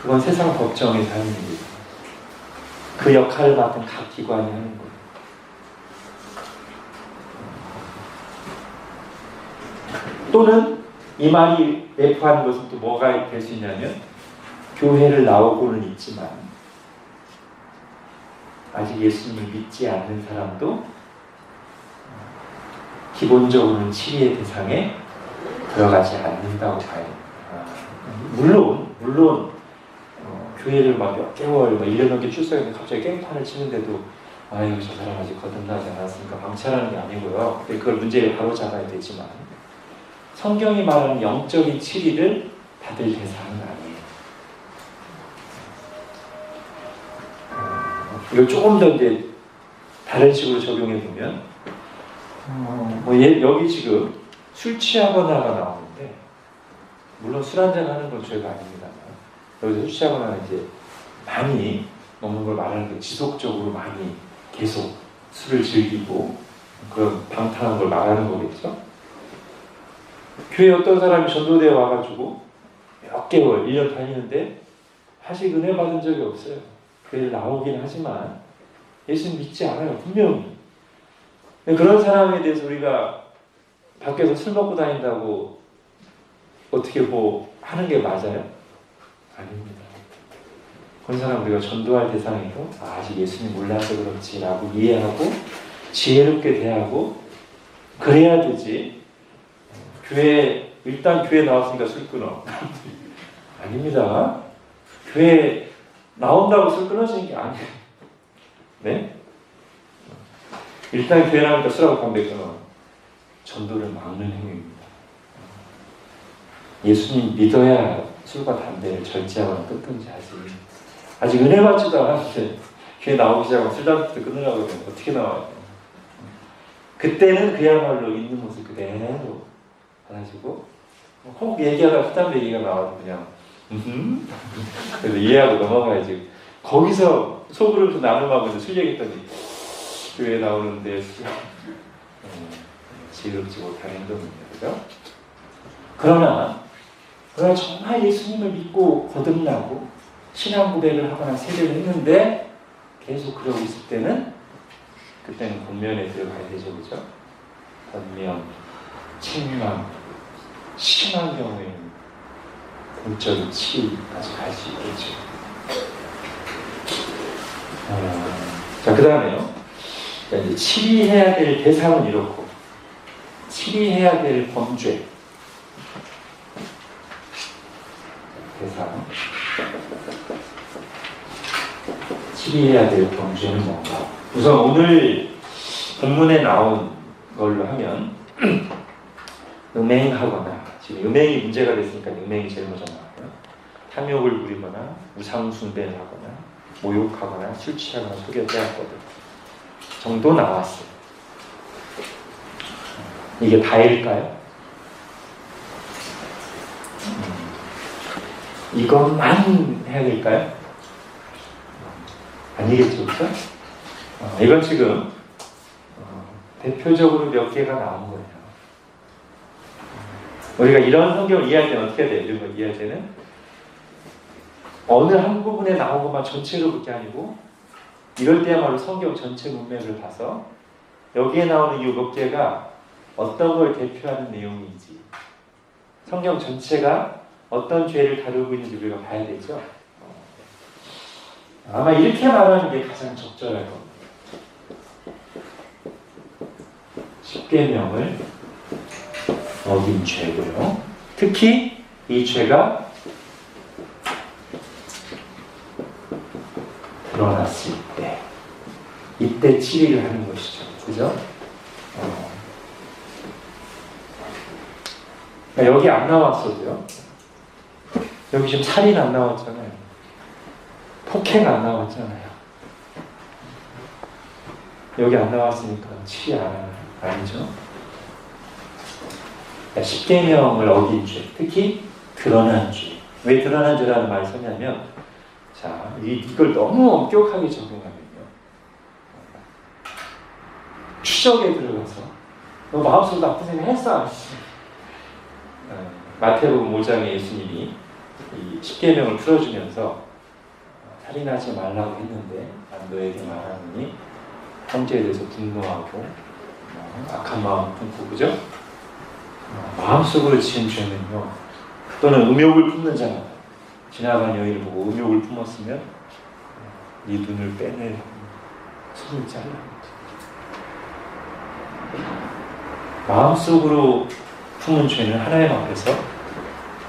그건 세상 법정에서 하는 일입니다. 그 역할을 맡은 각 기관이 하는 거예요. 또는 이 말이 내포하는 것은 또 뭐가 될 수 있냐면 교회를 나오고는 있지만 아직 예수님을 믿지 않는 사람도 기본적으로는 치리의 대상에 들어가지 않는다고 봐야 됩니다. 물론 교회를 막 몇 개월, 1년 넘게 출석했는데 갑자기 깽판을 치는데도 아이고 저 사람 아직 거듭나지 않았으니까 방치하는 게 아니고요. 그걸 문제를 바로 잡아야 되지만 성경이 말하는 영적인 치리를 받을 대상은 아니에요. 이걸 조금 더 이제 다른 식으로 적용해 보면 여기 지금 술 취하거나가 나오는데 물론 술 한잔 하는 건 죄가 아닙니다만 여기서 술 취하거나 이제 많이 먹는 걸 말하는 거 지속적으로 많이 계속 술을 즐기고 그런 방탕한 걸 말하는 거겠죠. 교회에 어떤 사람이 전도대에 와가지고 몇 개월, 1년 다니는데 사실 은혜 받은 적이 없어요. 교회를 나오긴 하지만 예수님 믿지 않아요. 분명히. 그런 사람에 대해서 우리가 밖에서 술 먹고 다닌다고 어떻게 뭐 하는 게 맞아요? 아닙니다. 그런 사람 우리가 전도할 대상이고 아직 예수님 몰라서 그렇지라고 이해하고 지혜롭게 대하고 그래야 되지. 일단 교회 나왔으니까 술 끊어. 아닙니다. 교회 나온다고 술 끊어지는 게 아니에요. 네? 일단 교회 나오니까 술하고 담배 끊어. 전도를 막는 행위입니다. 예수님 믿어야 술과 담배를 절제하거나 끊든지 하지. 아직 은혜 받지도 않았는데 교회 나오기 시작하면 술 담배 끊으라고 하면 어떻게 나와요? 그때는 그야말로 있는 모습 그대로 가지고 혹 얘기하다가 술 담배 얘기가 나와도 그냥 그래서 이해하고 넘어가야지. 거기서 속으로 나눔하고 술 얘기했더니 교회 나오는데 지혜롭지 못한 행동입니다. 그죠? 그러나 정말 예수님을 믿고 거듭나고 신앙 고백을 하거나 세례를 했는데 계속 그러고 있을 때는 그때는 권면에 들어가야 되죠. 그죠? 권면, 책망, 심한 경우에는 공적인 치유까지 갈 수 있겠죠. 자, 그 다음에요. 이제 치리해야 될 대상은 이렇고, 치리해야 될 범죄. 대상. 치리해야 될 범죄는 뭔가? 우선 오늘 본문에 나온 걸로 하면, 음행하거나, 지금 음행이 문제가 됐으니까 음행이 제일 먼저 나와요. 탐욕을 부리거나, 우상숭배를 하거나, 모욕하거나, 술 취하거나, 속여 빼앗거든. 정도 나왔어요. 이게 다일까요? 이것만 해야 될까요? 아니겠죠, 그렇죠? 이건 지금 대표적으로 몇 개가 나온 거예요. 우리가 이런 성경을 이해할 때는 어떻게 해야 돼요? 이런 걸 이해할 때는 어느 한 부분에 나온 것만 전체로 볼 게 아니고 이럴 때야말로 성경 전체 문맥을 봐서 여기에 나오는 이 몇 개가 어떤 걸 대표하는 내용인지 성경 전체가 어떤 죄를 다루고 있는지 우리가 봐야 되죠. 아마 이렇게 말하는 게 가장 적절할 겁니다. 십계명을 어긴 죄고요. 특히 이 죄가 드러났을 때 이때 치리를 하는 것이죠. 그죠? 여기 안 나왔어도요. 여기 지금 살인 안 나왔잖아요. 폭행 안 나왔잖아요. 여기 안 나왔으니까 치리 안 하는 아니죠? 10계명을 어긴 죄, 특히 드러난 죄. 왜 드러난 죄라는 말을 썼냐면, 자, 이걸 너무 엄격하게 적용하면요, 추적에 들어가서 너 마음속으로 나쁜 생각 했어, 안 했어? 마태복음 5장에 예수님이 이 10계명을 풀어주면서 살인하지 말라고 했는데 난 너에게 말하노니 형제에 대해서 분노하고 악한 마음 품고, 그죠? 마음속으로 지은 죄는요, 또는 음욕을 품는 자가 지나간 여인을 보고 음욕을 품었으면 네 눈을 빼내 손을 잘라. 마음속으로 품은 죄는 하나님 앞에서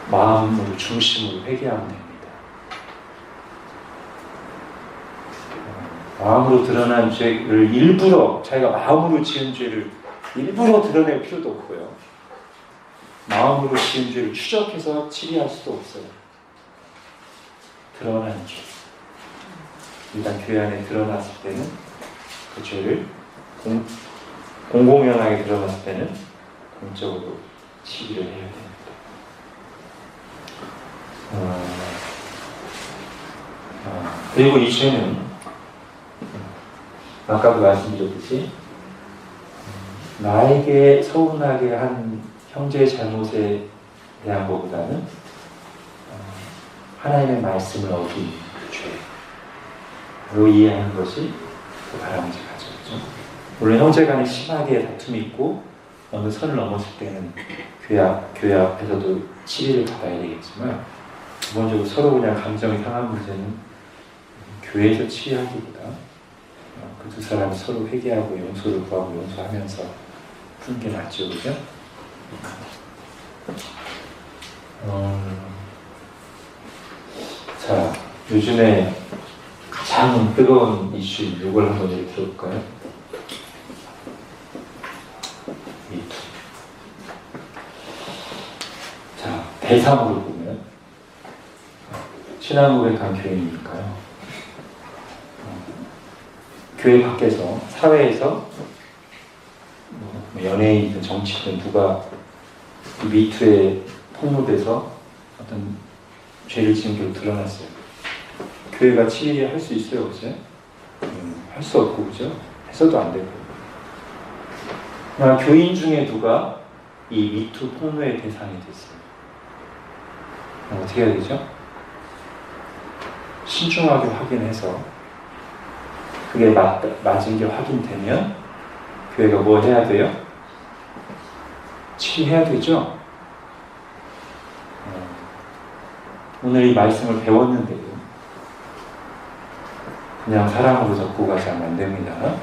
마음으로 중심으로 회개하면 됩니다. 마음으로 드러난 죄를 일부러, 자기가 마음으로 지은 죄를 일부러 드러낼 필요도 없고요, 마음으로 지은 죄를 추적해서 치리할 수도 없어요. 드러난 죄, 일단 교회 안에 드러났을 때는 그 죄를 공공연하게 드러났을 때는 공적으로 치리를 해야 됩니다. 그리고 이 죄는 아까도 말씀드렸듯이 나에게 서운하게 한 형제의 잘못에 대한 것보다는 하나님의 말씀을 어긴 죄로 이해하는 것이 더 바람직하죠. 물론 형제 간에 심하게 다툼이 있고 어느 선을 넘었을 때는 교회 앞에서도 치리를 받아야 되겠지만, 기본적으로 서로 그냥 감정이 상한 문제는 교회에서 치리하기보다 그 두 사람이 서로 회개하고 용서를 구하고 용서하면서 푸는 게 낫죠, 그죠? 자, 요즘에 가장 뜨거운 이슈, 이걸 한번 얘기 들어볼까요? 미투. 자, 대상으로 보면 신앙고백한 교인이니까요. 교회 밖에서, 사회에서 연예인이든 정치든 누가 미투에 폭로돼서 어떤 죄를 지은 게 드러났어요. 교회가 치리할 수 있어요, 그죠? 할 수 없고, 그죠? 해서도 안 되고. 교인 중에 누가 이 미투 폭로의 대상이 됐어요. 어떻게 해야 되죠? 신중하게 확인해서 그게 맞은 게 확인되면 교회가 뭐 해야 돼요? 치리해야 되죠? 오늘 이 말씀을 배웠는데도 그냥 사랑으로 접고 가지 않으면 안 됩니다.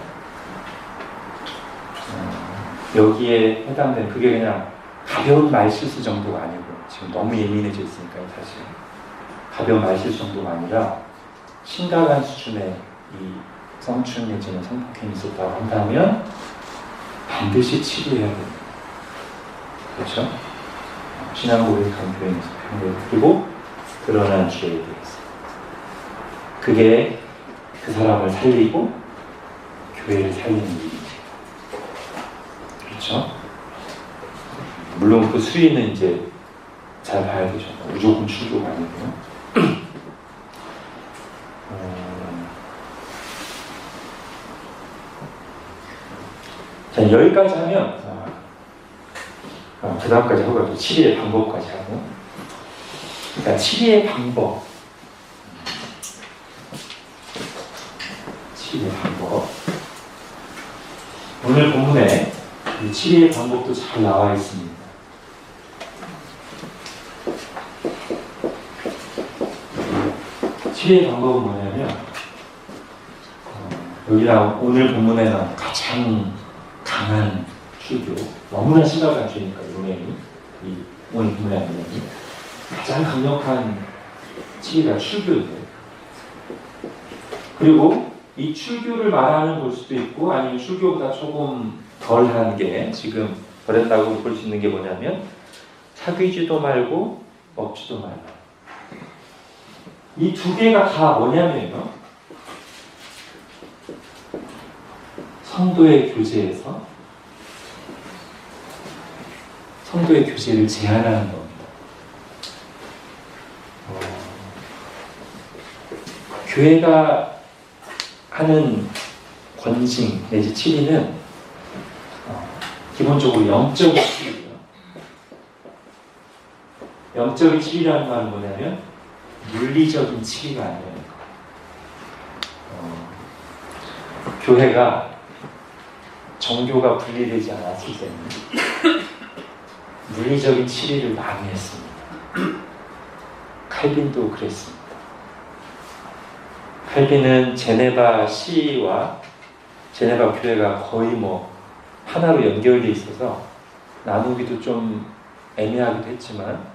여기에 해당된, 그게 그냥 가벼운 말실수 정도가 아니고, 지금 너무 예민해져 있으니까요, 사실. 가벼운 말실수 정도가 아니라 심각한 수준의 이 성추행 내지는 성폭행이 있었다고 한다면 반드시 치료해야 됩니다. 그렇죠? 신앙고백한 교회에서 그리고 드러난 죄에 대해서 그게 그 사람을 살리고 교회를 살리는 일이죠. 그렇죠? 물론 그 수위는 이제 잘 봐야 되죠. 무조건 출교가 아니고요. 자, 여기까지 하면 그 다음까지 하고 치리의 방법까지 하고, 그러니까 치리의 방법, 오늘 본문에 이 치리의 방법도 잘 나와 있습니다. 치리의 방법은 뭐냐면, 여기랑 오늘 본문에 나온 가장 강한 출교, 너무나 심각한 죄니까 용행이, 이 오늘 본문에 나온 용행이 가장 강력한 치리가 출교인데, 그리고 이 출교를 말하는 걸 수도 있고, 아니면 출교보다 조금 덜한 게, 지금 버렸다고 볼 수 있는 게 뭐냐면, 사귀지도 말고 먹지도 말라. 이 두 개가 다 뭐냐면요. 성도의 교제에서 성도의 교제를 제한하는 겁니다. 교회가 하는 권징 내지 치리는 기본적으로 영적인 치리예요. 영적인 치리라는 말은 뭐냐면 물리적인 치리가 아니에요. 교회가 정교가 분리되지 않았을 때는 물리적인 치리를 많이 했습니다. 칼빈도 그랬습니다. 칼빈은 제네바 시와 제네바 교회가 거의 하나로 연결되어 있어서 나누기도 좀 애매하기도 했지만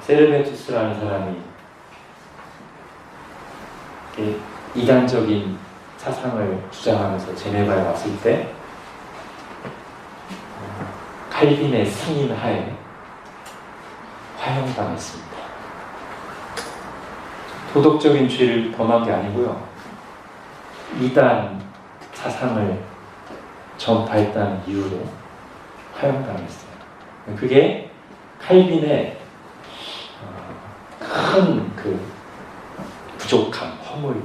세르베투스라는 사람이 이단적인 사상을 주장하면서 제네바에 왔을 때 칼빈의 승인 하에 화형당했습니다. 도덕적인 죄를 범한 게 아니고요. 이단 사상을 전파했다는 이유로 화형당했어요. 그게 칼빈의 큰 부족함, 허물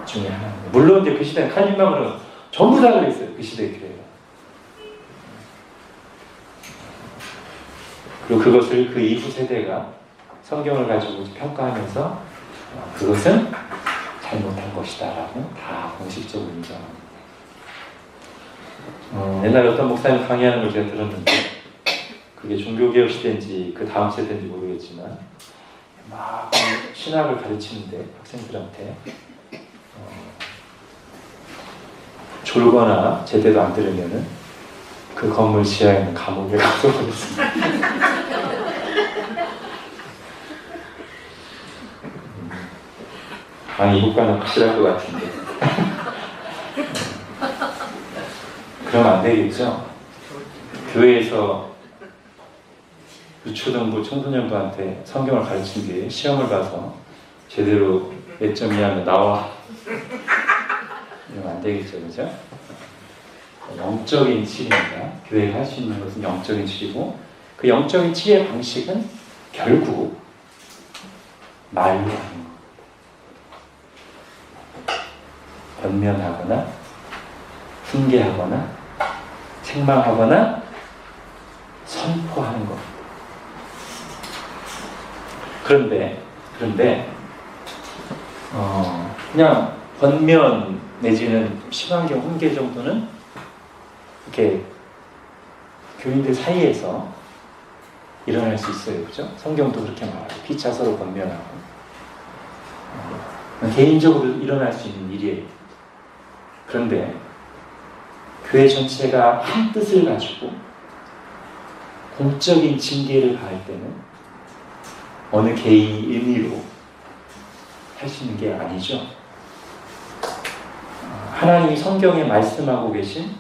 중에 하나입니다. 물론 이제 그 시대는 칼빈만으로는 전부 다 그랬어요. 그 시대의 교회가. 그리고 그것을 그 이후 세대가 성경을 가지고 평가하면서 그것은 잘못한 것이다 라고 다 공식적으로 인정합니다. 옛날에 어떤 목사님 강의하는 걸 제가 들었는데 그게 종교개혁 시대인지 그 다음 세대인지 모르겠지만 막 신학을 가르치는데 학생들한테 졸거나 제대로 안 들으면은 그 건물 지하에 있는 감옥에 가서 버렸습니다. 아니 이국가는 확실할 것 같은데 그러면 안 되겠죠? 교회에서 유초등부 청소년부한테 성경을 가르친 뒤에 시험을 봐서 제대로 몇 점 이하면 나와 이러면 안 되겠죠, 그죠? 영적인 치료입니다. 교회가 할 수 있는 것은 영적인 치료고 그 영적인 치료의 방식은 결국 말로 하는 것. 권면하거나 훈계하거나 책망하거나 선포하는 것. 그런데 그냥 권면 내지는 심한 경우 훈계 정도는 이렇게 교인들 사이에서 일어날 수 있어요, 그죠? 성경도 그렇게 말하고 피차 서로 권면하고 개인적으로 일어날 수 있는 일이에요. 그런데 교회 전체가 한 뜻을 가지고 공적인 징계를 가할 때는 어느 개인이 임의로 할 수 있는 게 아니죠. 하나님이 성경에 말씀하고 계신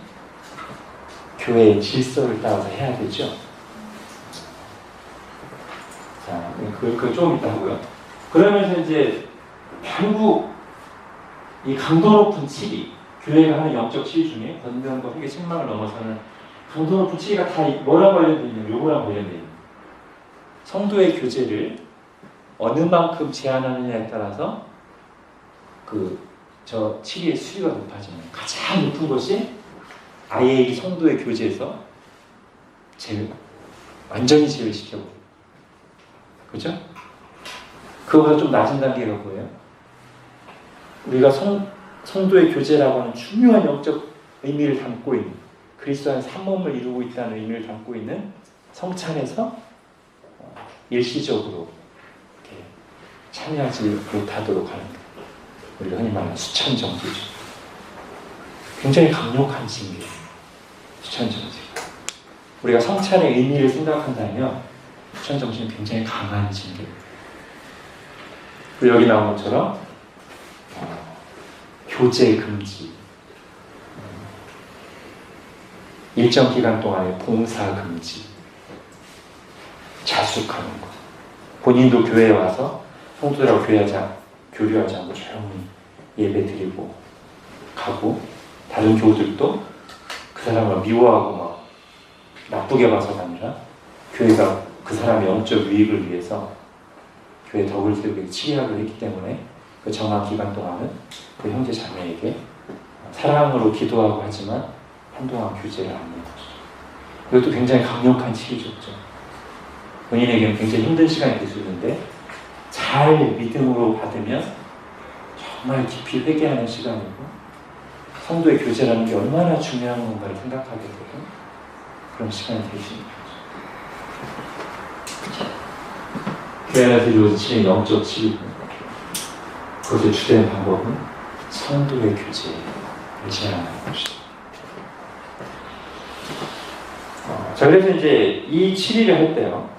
교회의 질서를 따라서 해야 되죠. 자, 그걸 좀 이따 하고요. 그러면서 이제 결국 이 강도 높은 치리, 교회가 하는 영적 치리 중에 권면과 훈계 책망을 넘어서는 강도 높은 치리가 다 뭐랑 관련되어 있냐면 요거랑 관련되어 있는 성도의 교제를 어느 만큼 제한하느냐에 따라서 저 치리의 수위가 높아지는 가장 높은 것이 아예 이 성도의 교제에서 완전히 제외시켜버려요. 그죠? 그거보다 좀 낮은 단계가 뭐예요? 우리가 성도의 교제라고 하는 중요한 영적 의미를 담고 있는 그리스도 안에 한 몸을 이루고 있다는 의미를 담고 있는 성찬에서 일시적으로 이렇게 참여하지 못하도록 하는 것. 우리가 흔히 말하는 수찬정지죠. 굉장히 강력한 징계예요. 수찬정지. 우리가 성찬의 의미를 생각한다면 수찬정지는 굉장히 강한 징계예요. 그리고 여기 나온 것처럼 교제 금지, 일정 기간 동안의 봉사 금지, 자숙하는 것. 본인도 교회에 와서 성도들하고 교류하지 않고 조용히 예배 드리고 가고, 다른 교우들도 그 사람을 미워하고 막 나쁘게 봐서가 아니라 교회가 그 사람의 영적 유익을 위해서 교회 덕을 세우기 치리학을 했기 때문에 그 정한 기간 동안은 그 형제 자매에게 사랑으로 기도하고 하지만 한동안 교제를 안 하는 거죠. 이것도 굉장히 강력한 치료죠. 본인에게는 굉장히 힘든 시간이 될 수 있는데 잘 믿음으로 받으면 정말 깊이 회개하는 시간이고, 성도의 교제라는 게 얼마나 중요한 건가를 생각하게 되고 그런 시간이 될 수 있는 거죠. 교회 안에서 이루어진 치료는 영적 치료고, 그것의 주된 방법은 성도의 교제를 제한하는 것이죠. 자, 그래서 이제 이 7일을 할 때요,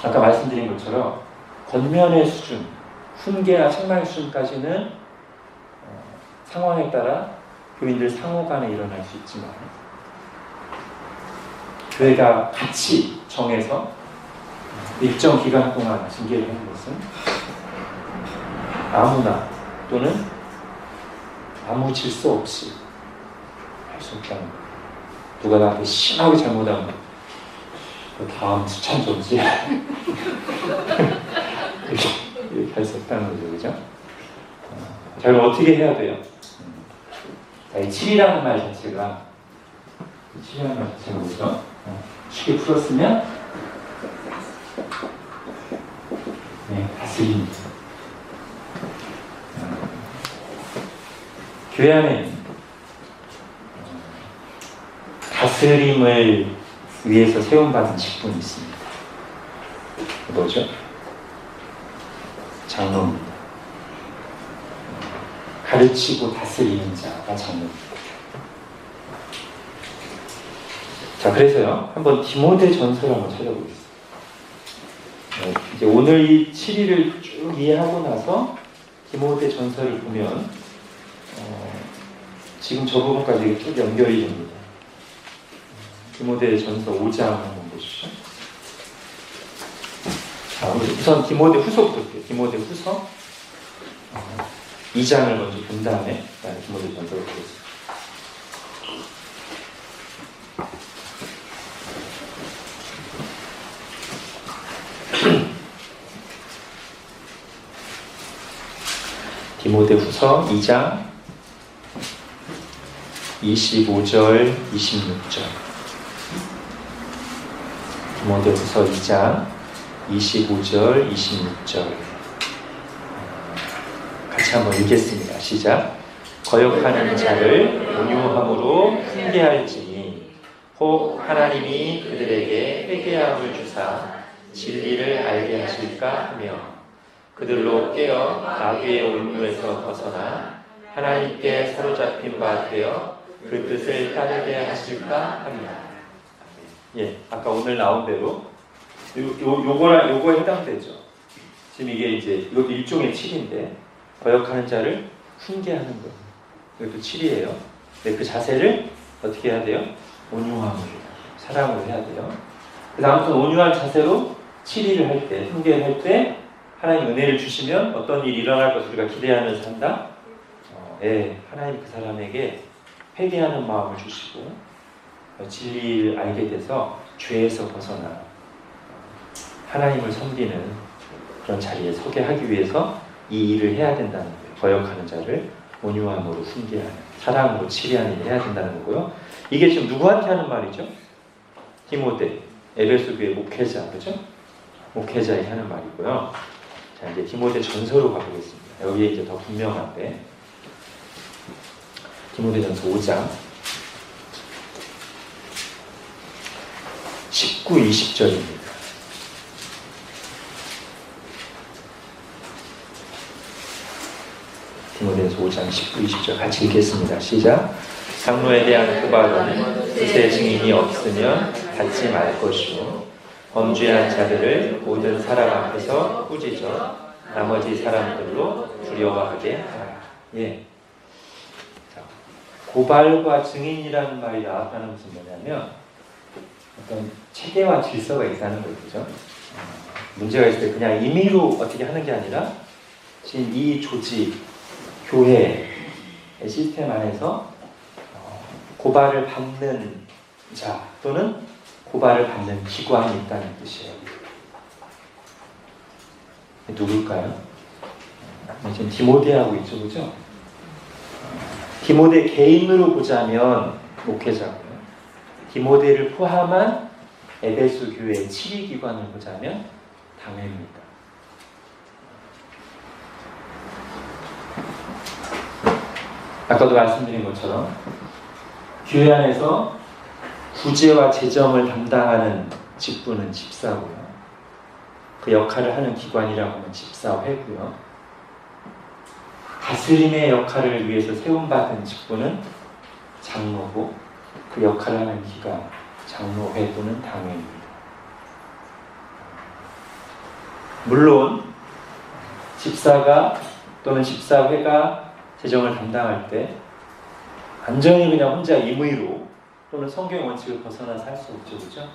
아까 말씀드린 것처럼 권면의 수준, 훈계나 책망의 수준까지는 상황에 따라 교인들 상호 간에 일어날 수 있지만, 교회가 같이 정해서 일정 기간 동안 징계를 하는 것은 아무나 또는 아무 질서 없이 할 수 없다는 거예요. 누가 나한테 심하게 잘못하면 그 다음 수찬조지 이렇게 할 수 없다는 거죠. 그죠? 자, 그럼 어떻게 해야 돼요? 자, 이 7이라는 말 자체가 뭐죠? 쉽게 풀었으면 다스립니다. 교회 안에 다스림을 위해서 세움받은 직분이 있습니다. 뭐죠? 장로입니다. 가르치고 다스리는 자가 장로입니다. 자, 그래서요, 한번 디모데 전서를 한번 찾아보겠습니다. 이제 오늘 이 7일을 쭉 이해하고 나서 디모데 전서를 보면 지금 저 부분까지 쭉 연결이 됩니다. 디모데 전서 5장 한번 보시죠. 자, 우선 디모데 후서부터 볼게요. 디모데 후서 2장을 먼저 본 다음에 디모데 전서를 보겠습니다. 디모데 후서 2장 25절 26절. 디모데 후서 2장 25절 26절 같이 한번 읽겠습니다. 시작. 거역하는 자를 온유함으로 훈계할지니 혹 하나님이 그들에게 회개함을 주사 진리를 알게 하실까 하며 그들로 깨어 마귀의 온유에서 벗어나 하나님께 사로잡힌 바 되어 그 뜻을 따르게 하실까 합니다. 예, 아까 오늘 나온 대로 요거에 해당되죠. 지금 이게 이제 이것도 일종의 7인데 거역하는 자를 훈계하는 거. 이것도 7이에요. 근데 그 자세를 어떻게 해야 돼요? 온유함으로, 사랑으로 해야 돼요. 그래서 아무튼 온유한 자세로 7일을 할 때, 훈계를 할 때 하나님 은혜를 주시면 어떤 일이 일어날 것을 우리가 기대하면서 한다? 하나님 그 사람에게 회개하는 마음을 주시고 진리를 알게 돼서 죄에서 벗어나 하나님을 섬기는 그런 자리에 서게 하기 위해서 이 일을 해야 된다는 거예요. 거역하는 자를 온유함으로 훈계하는, 사랑으로 치리하는 일을 해야 된다는 거고요. 이게 지금 누구한테 하는 말이죠? 디모데, 에베소 교회 목회자, 그죠? 목회자에게 하는 말이고요. 자, 이제 디모데 전서로 가보겠습니다. 여기에 이제 더 분명한데, 디모데 전서 5장 19, 20절입니다. 디모데전서 5장 19, 20절 같이 읽겠습니다. 시작. 장로에 대한 고발은 뜻의 증인이 없으면 받지 말 것이요 범죄한 자들을 모든 사람 앞에서 꾸짖어 나머지 사람들로 두려워하게 하라. 예. 자, 고발과 증인이라는 말이 나왔다는 것은 뭐냐면 어떤 체계와 질서가 있다는 거죠. 문제가 있을 때 그냥 임의로 어떻게 하는 게 아니라 지금 이 조직, 교회의 시스템 안에서 고발을 받는 자 또는 고발을 받는 기관이 있다는 뜻이에요. 누굴까요? 지금 디모데하고 있죠, 그죠? 디모데 개인으로 보자면 목회자고요. 디모데를 포함한 에베소 교회의 7위 기관을 보자면 당회입니다. 아까도 말씀드린 것처럼 교회 안에서 구제와 재정을 담당하는 직분은 집사고요. 그 역할을 하는 기관이라고 하면 집사회고요. 다스림의 역할을 위해서 세움받은 직분은 장로고 그 역할을 하는 기관, 장로회 또는 당회입니다. 물론 집사가 또는 집사회가 재정을 담당할 때 완전히 그냥 혼자 임의로 또는 성경의 원칙을 벗어나서 할 수 없죠, 그렇죠?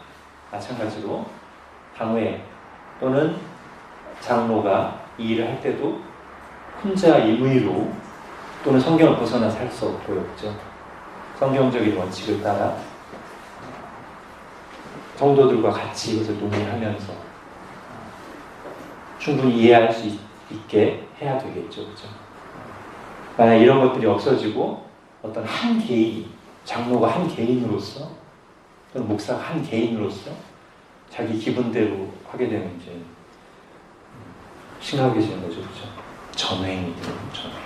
마찬가지로 당회 또는 장로가 이 일을 할 때도 혼자 임의로 또는 성경을 벗어나서 할 수 없고요, 그렇죠? 성경적인 원칙을 따라 성도들과 같이 이것을 논의하면서 충분히 이해할 수 있게 해야 되겠죠, 그렇죠? 만약 이런 것들이 없어지고 어떤 한 개인, 장로가 한 개인으로서 또는 목사가 한 개인으로서 자기 기분대로 하게 되면 이제 심각해지는 거죠, 그렇죠? 전횡이 되는 전횡.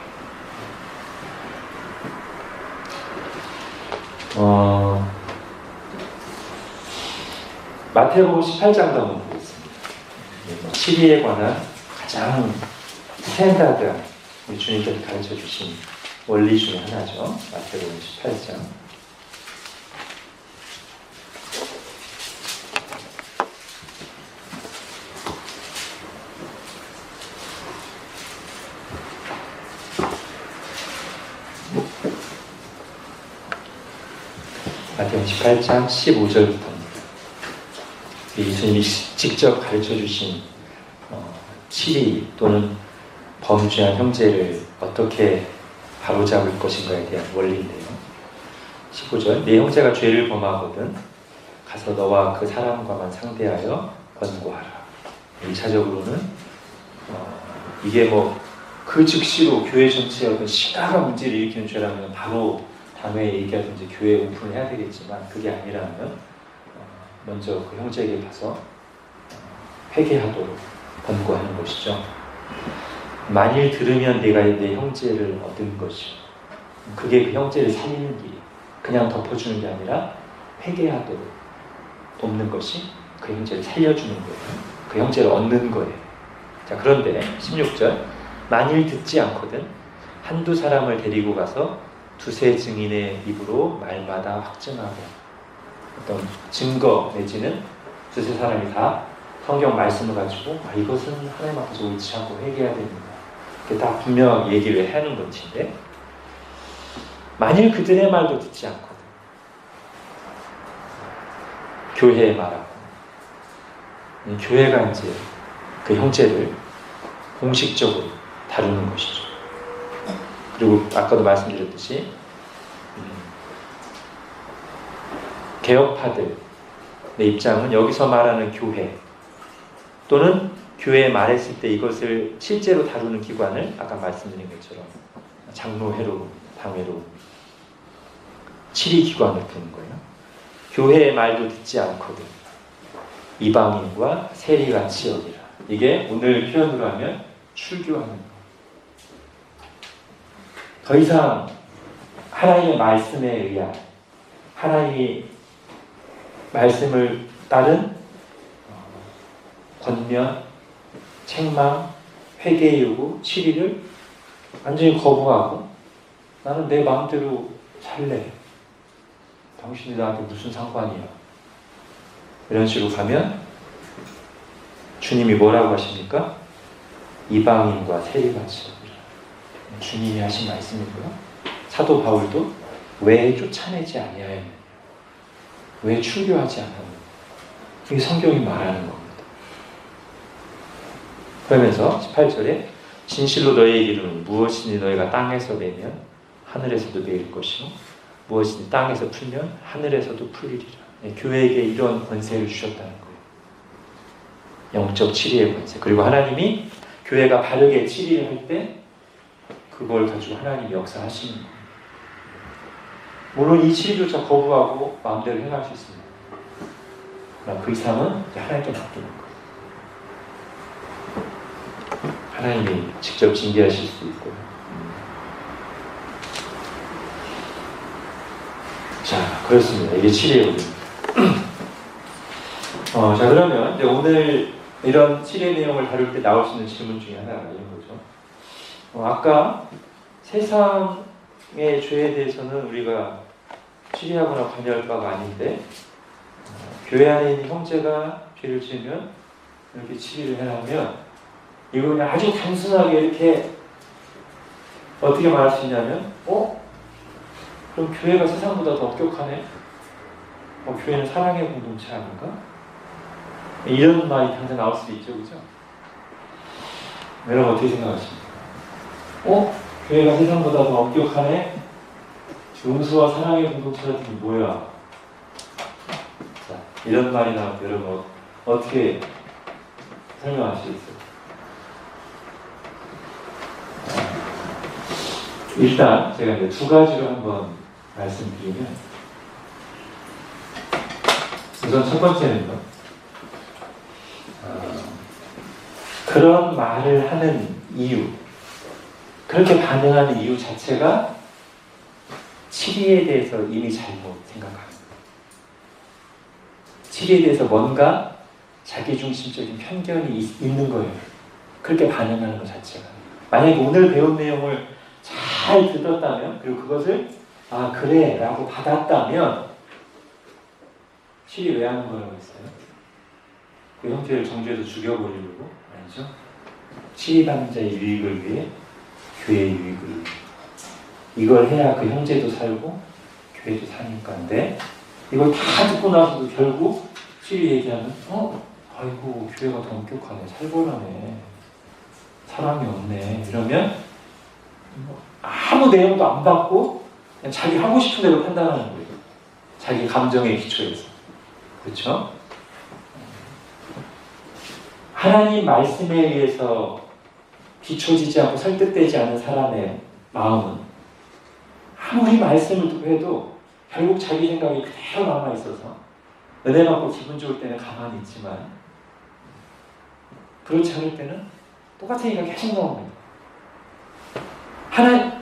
마태복음 18장도 한번 보겠습니다. 7위에 관한 가장 스탠다드한 주님께서 가르쳐 주신 원리 중에 하나죠. 마태복음 18장. 마태복음 18장 15절부터입니다. 예수님이 직접 가르쳐 주신 7위 또는 범죄한 형제를 어떻게 바로잡을 것인가에 대한 원리인데요. 19절, 네 형제가 죄를 범하거든 가서 너와 그 사람과만 상대하여 권고하라. 1차적으로는 이게 뭐 그 즉시로 교회 전체에 어떤 심각한 문제를 일으키는 죄라면 바로 당회에 얘기하든지 교회에 오픈을 해야 되겠지만 그게 아니라면 먼저 그 형제에게 가서 회개하도록 권고하는 것이죠. 만일 들으면 내가 내 형제를 얻은 것이요. 그게 그 형제를 살리는 길이에요. 그냥 덮어주는 게 아니라 회개하도록 돕는 것이 그 형제를 살려주는 거예요. 그 형제를 얻는 거예요. 자, 그런데 16절, 만일 듣지 않거든 한두 사람을 데리고 가서 두세 증인의 입으로 말마다 확증하고, 어떤 증거 내지는 두세 사람이 다 성경 말씀을 가지고 이것은 하나님 앞에서 옳지 않고 회개해야 됩니다. 이렇게 다 분명하게 얘기를 하는 것인데, 만일 그들의 말도 듣지 않거든 교회에 말하고, 교회가 이제 그 형제를 공식적으로 다루는 것이죠. 그리고 아까도 말씀드렸듯이 개혁파들의 입장은 여기서 말하는 교회 또는 교회에 말했을 때 이것을 실제로 다루는 기관을 아까 말씀드린 것처럼 장로회로, 당회로 7위 기관을 두는 거예요. 교회의 말도 듣지 않거든 이방인과 세리같이 여기라. 이게 오늘 표현으로 하면 출교하는 거. 더 이상 하나님의 말씀에 의한, 하나님의 말씀을 따른 권면, 책망, 회개의 요구, 7위를 완전히 거부하고 나는 내 마음대로 살래. 당신이 나한테 무슨 상관이야. 이런 식으로 가면 주님이 뭐라고 하십니까? 이방인과 세리같이. 주님이 하신 말씀이고요. 사도 바울도 왜 쫓아내지 아니하였느냐, 왜 출교하지 않았느냐, 이게 성경이 말하는 겁니다. 그러면서 18절에 진실로 너희에게 이르노니 무엇이니 너희가 땅에서 내면 하늘에서도 내릴 것이요 무엇이니 땅에서 풀면 하늘에서도 풀리리라. 교회에게 이런 권세를 주셨다는 거예요. 영적 치리의 권세. 그리고 하나님이 교회가 바르게 치리를 할 때 그걸 가지고 하나님이 역사하시는 거예요. 물론 이 치리조차 거부하고 마음대로 행할 수 있습니다. 그러나 그 이상은 하나님께 맡기는 거예요. 하나님이 직접 징계하실 수도 있고요. 자, 그렇습니다. 이게 치리거든요. 자, 그러면 이제 오늘 이런 치리의 내용을 다룰 때 나올 수 있는 질문 중에 하나가 이런 거죠. 아까 세상의 죄에 대해서는 우리가 치리하거나 관여할 바가 아닌데 교회 안에 있는 형제가 죄를 지으면 이렇게 치리를 해하면 이거 그냥 아주 단순하게 이렇게 어떻게 말할 수 있냐면 그럼 교회가 세상보다 더 엄격하네? 교회는 사랑의 공동체 아닌가? 이런 말이 당장 나올 수도 있죠, 그죠? 여러분 어떻게 생각하십니까? 교회가 세상보다 더 엄격하네? 용서와 사랑의 공동체 같은 게 뭐야? 자, 이런 말이 나올 때 여러분 어떻게 설명하시겠어요? 일단 제가 이제 두 가지로 한번 말씀드리면 우선 첫 번째는요. 그런 말을 하는 이유, 그렇게 반응하는 이유 자체가 치리에 대해서 이미 잘못 생각합니다. 치리에 대해서 뭔가 자기중심적인 편견이 있는 거예요. 그렇게 반응하는 것 자체가. 만약에 오늘 배운 내용을 잘 들었다면, 그리고 그것을 그래 라고 받았다면 치리 왜 하는 거라고 했어요? 그 형제를 정죄해서 죽여버리려고? 아니죠. 치리받는 자의 유익을 위해 교회의 유익을 위해 이걸 해야 그 형제도 살고 교회도 사니까인데 이걸 다 듣고 나서도 결국 치리 얘기하면 아이고 교회가 더 엄격하네, 살벌하네, 사랑이 없네 이러면 아무 내용도 안 받고 그냥 자기 하고 싶은 대로 판단하는 거예요. 자기 감정의 기초에서. 그렇죠? 하나님 말씀에 의해서 비춰지지 않고 설득되지 않은 사람의 마음은 아무리 말씀을 듣고 해도 결국 자기 생각이 그대로 남아있어서 은혜 받고 기분 좋을 때는 가만히 있지만 그렇지 않을 때는 똑같은 얘기가 계속 나옵니다.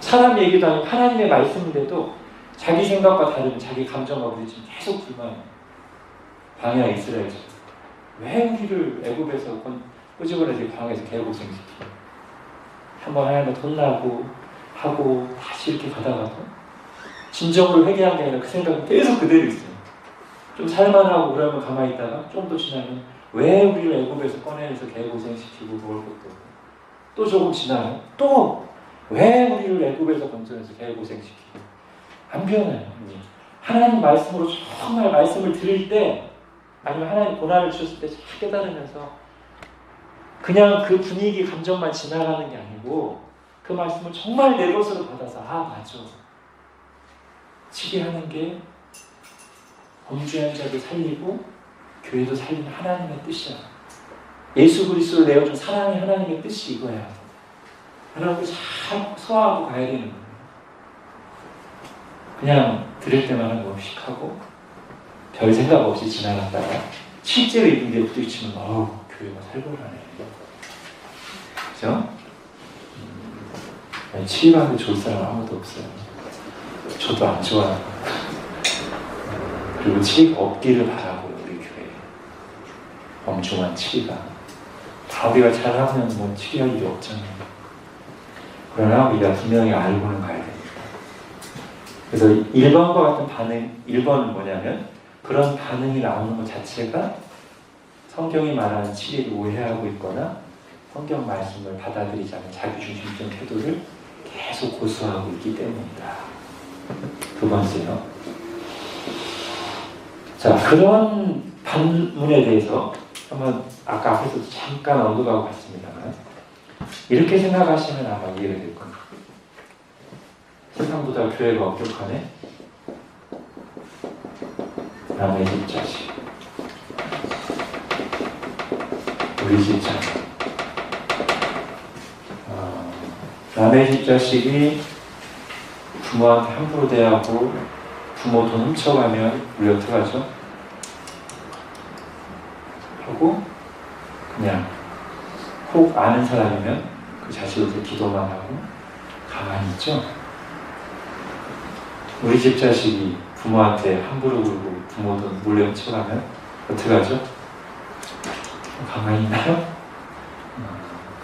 사람 얘기도 아니고 하나님의 말씀인데도 자기 생각과 다른 자기 감정과 부딪히면 계속 불만이에요. 광야 이스라엘처럼 왜 우리를 애굽에서 끄집어내지 광야에서 개고생시키고 한번 하나님을 혼나고 하고 다시 이렇게 가다가도 진정으로 회개한 게 아니라 그 생각은 계속 그대로 있어요. 좀 살만하고 그러면 가만히 있다가 좀 더 지나면 왜 우리를 애굽에서 꺼내서 개고생시키고 먹을 것도 없고 또 조금 지나면 또 왜 우리를 애굽에서 건져내서 개고생시키고 안 변해요. 하나님 말씀으로 정말 말씀을 들을 때 아니면 하나님 고난을 주셨을 때 잘 깨달으면서 그냥 그 분위기 감정만 지나가는 게 아니고 그 말씀을 정말 내 것으로 받아서 맞아. 치리하는 게 범죄한 자도 살리고 교회도 살리는 하나님의 뜻이야. 예수 그리스도를 내어준 사랑의 하나님의 뜻이 이거야. 하나님을 잘 소화하고 가야 되는 거예요. 그냥 들을 때만 묵식하고 별 생각 없이 지나갔다가 실제로 이런 게 부딪히면 교회가 살벌하네. 그죠? 치리받는 좋을 사람 아무도 없어요. 저도 안 좋아요. 그리고 치리가 없기를 바라고요. 우리 교회에 엄중한 치리가 다 우리가 잘하면 뭐 치리할 일이 없잖아요. 그러나 우리가 분명히 알고는 가야 됩니다. 그래서 1번과 같은 반응, 1번은 뭐냐면 그런 반응이 나오는 것 자체가 성경이 말하는 치리를 오해하고 있거나 성경 말씀을 받아들이지 않는 자기중심적 태도를 계속 고수하고 있기 때문이다. 두 번째요. 자, 그런 반문에 대해서 한번 아까 앞에서도 잠깐 언급하고 갔습니다만 이렇게 생각하시면 아마 이해가 될 겁니다. 세상보다 교회가 엄격하네? 남의 집 자식, 우리 집 자식. 남의 집 자식이 부모한테 함부로 대하고 부모 돈 훔쳐가면 우리 어떡하죠? 하고 그냥 혹 아는 사람이면 그 자식한테 기도만 하고 가만히 있죠? 우리 집 자식이 부모한테 함부로 굴고 부모 돈 몰래 훔쳐가면 어떡하죠? 가만히 있나요?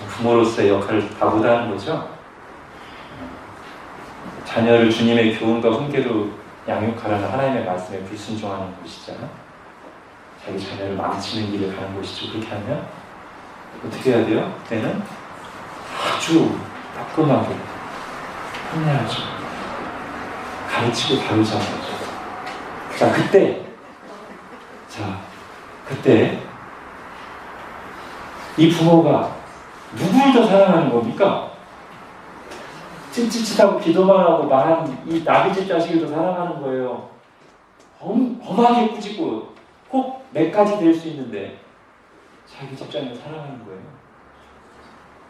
부모로서의 역할을 다 못하는 거죠? 자녀를 주님의 교훈과 훈계로 양육하라는 하나님의 말씀에 불순종하는 것이잖아. 자기 자녀를 망치는 길을 가는 것이죠. 그렇게 하면 어떻게 해야 돼요? 그때는 아주 따끔하게 혼내야죠. 가르치고 다루자마자. 그때 이 부모가 누구를 더 사랑하는 겁니까? 찌릿찌릿하고 기도만 하고 말하는 이 나비집 자식을 더 사랑하는 거예요. 엄하게 꾸짖고 혹 매까지 될 수 있는데 자기 집장을 사랑하는 거예요.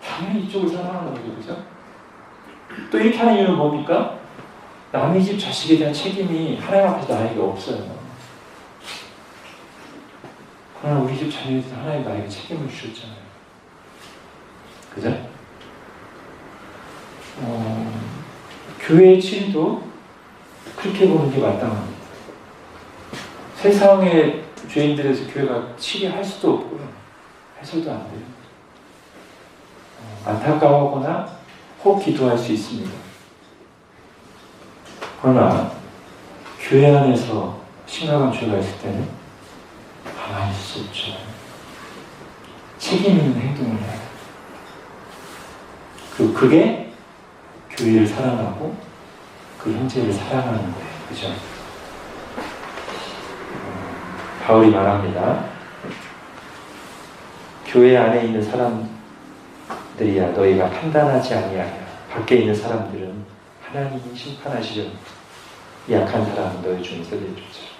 당연히 이쪽을 사랑하는 거죠. 그죠? 또 이렇게 하는 이유는 뭡니까? 남의 집 자식에 대한 책임이 하나님 앞에서 나에게 없어요. 그러나 우리 집 자녀에 대해서 하나님 나에게 책임을 주셨잖아요. 그죠? 교회의 치리도 그렇게 보는 게 마땅합니다. 세상의 죄인들에서 교회가 치리할 수도 없고요. 해서도 안 돼요. 안타까워하거나 혹 기도할 수 있습니다. 그러나 교회 안에서 심각한 죄가 있을 때는 가만히 있을 수 없죠. 책임 있는 행동을 해야 돼요. 그리고 그게 교회를 사랑하고 그 형제를 사랑하는 거예요. 그죠? 바울이 말합니다. 교회 안에 있는 사람들이야 너희가 판단하지 아니하여 밖에 있는 사람들은 하나님이 심판하시려니 약한 사람은 너희 중에서 내쫓아.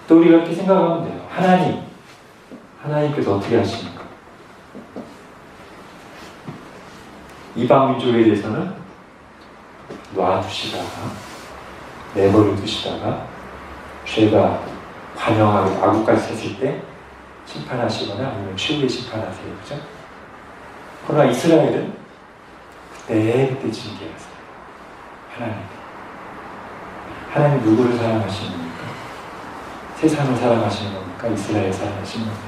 또 우리가 이렇게 생각하면 돼요. 하나님께서 어떻게 하십니까? 이방 민족에 대해서는 놔두시다가 내버려 두시다가 죄가 관영하고 아구까지 찼을 때 심판하시거나 아니면 최후의 심판하세요. 그죠? 그러나 이스라엘은 그때 징계하세요. 하나님 누구를 사랑하시는 겁니까? 세상을 사랑하시는 겁니까? 이스라엘 사랑하시는 겁니까?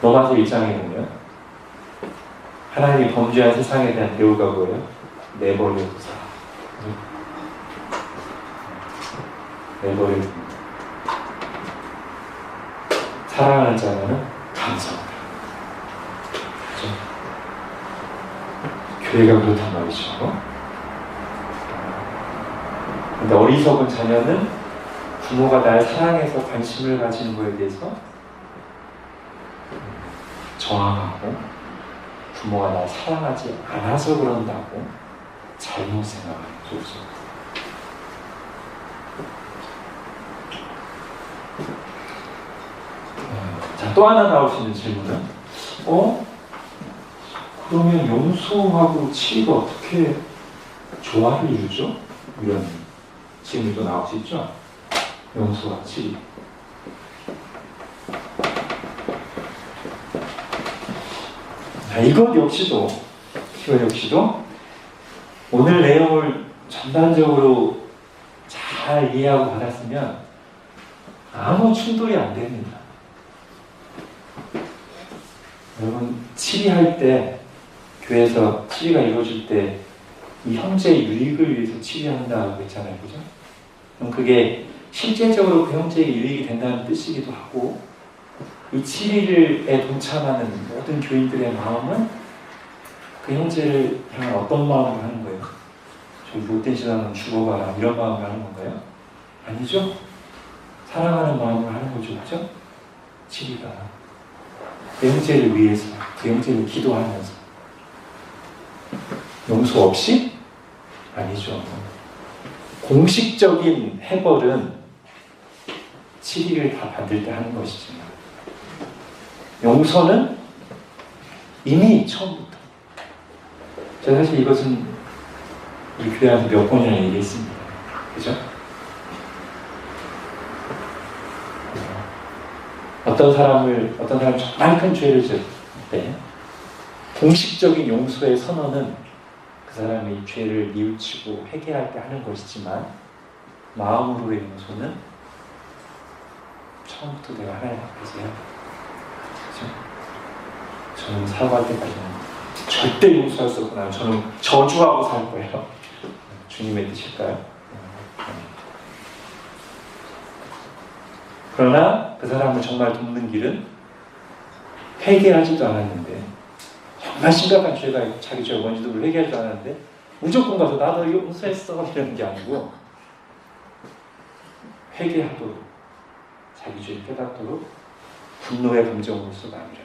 로마서 1장에 보면 하나님이 범죄한 세상에 대한 대우가 뭐예요? 내버려 두사. 내버려 둡니다. 사랑하는 자는 감사합니다. 그렇죠? 교회가 그렇단 말이죠. 근데 어리석은 자녀는 부모가 날 사랑해서 관심을 가지는 것에 대해서 저항하고 부모가 날 사랑하지 않아서 그런다고 잘못 생각하는 거죠. 자, 또 하나 나올 수 있는 질문은 그러면 용서하고 치리가 어떻게 조화를 이루죠? 이런 질문도 나올 수 있죠? 용서와 치리. 자, 이것 역시도 오늘 내용을 전반적으로 잘 이해하고 받았으면 아무 충돌이 안 됩니다. 여러분, 치리할 때, 교회에서 치리가 이루어질 때 이 형제의 유익을 위해서 치리한다고 했잖아요. 그죠? 그럼 그게 실제적으로 그 형제에게 유익이 된다는 뜻이기도 하고, 이 치리에 동참하는 모든 교인들의 마음은 그 형제를 향한 어떤 마음을 하는 거예요? 저 못된 신앙은 죽어가라 이런 마음을 하는 건가요? 아니죠? 사랑하는 마음으로 하는 거죠, 그죠? 치리가 내 형제를 위해서 그 형제를 기도하면서. 용서 없이? 아니죠. 공식적인 해벌은 치리를 다 받을 때 하는 것이지만, 용서는 이미 처음부터. 제가 사실 이것은 이 교회한테 몇 번이나 얘기했습니다. 그죠? 어떤 사람이 정말 큰 죄를 지을 때 공식적인 용서의 선언은 그 사람이 죄를 뉘우치고 회개할 때 하는 것이지만, 마음으로의 용서는 처음부터 내가 하나님 앞에서 해야 돼요. 그죠? 저는 사과할 때까지는 절대 용서할 수 없구나. 저는 저주하고 살 거예요. 주님의 뜻일까요? 그러나 그 사람을 정말 돕는 길은 회개하지도 않았는데, 정말 심각한 죄가 자기 죄가 뭔지도 모르고 회개하지도 않았는데 무조건 가서 나도 용서했어 이러는 게 아니고, 회개하도록, 자기 죄를 깨닫도록 분노의 감정으로서가 아니라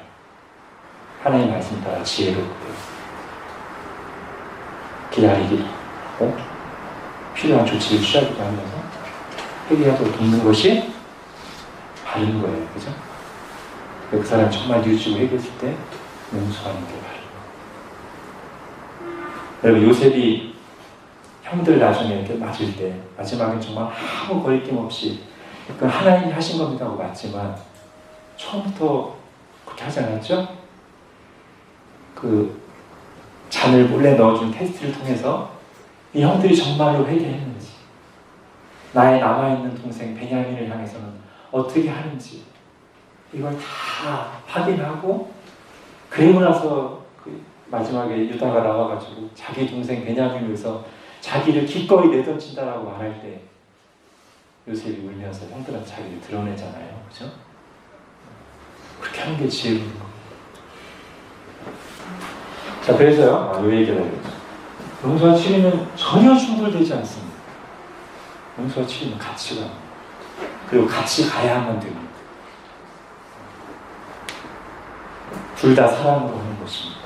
하나님의 말씀 따라 지혜롭게 기다리기도 하고 필요한 조치를 취하기도 하면서 회개하도록 돕는 것이 바른 거예요. 그죠? 그 사람이 정말 뉘우치고 회개했을 때 용서하는 게 바른 거예요. 여러분, 요셉이 형들 나중에 이렇게 맞을 때 마지막에 정말 아무 거리낌 없이 그 하나님이 하신 겁니다 하고 맞지만, 처음부터 그렇게 하지 않았죠? 그 잔을 몰래 넣어준 테스트를 통해서 이 형들이 정말로 회개했는지, 나의 남아있는 동생 베냐민을 향해서는 어떻게 하는지 이걸 다 확인하고, 그리고 나서 그 마지막에 유다가 나와가지고 자기 동생 베냐민을 위해서 자기를 기꺼이 내던진다라고 말할 때 요셉이 울면서 형들한테 자기를 드러내잖아요. 그죠? 그렇게 하는 게 지혜로운 거예요. 자, 그래서요, 요 얘기를 하겠죠. 용서와 치리는 전혀 충돌되지 않습니다. 용서와 치리는 같이 갑니다. 그리고 같이 가야만 됩니다. 둘 다 사랑으로 하는 것입니다.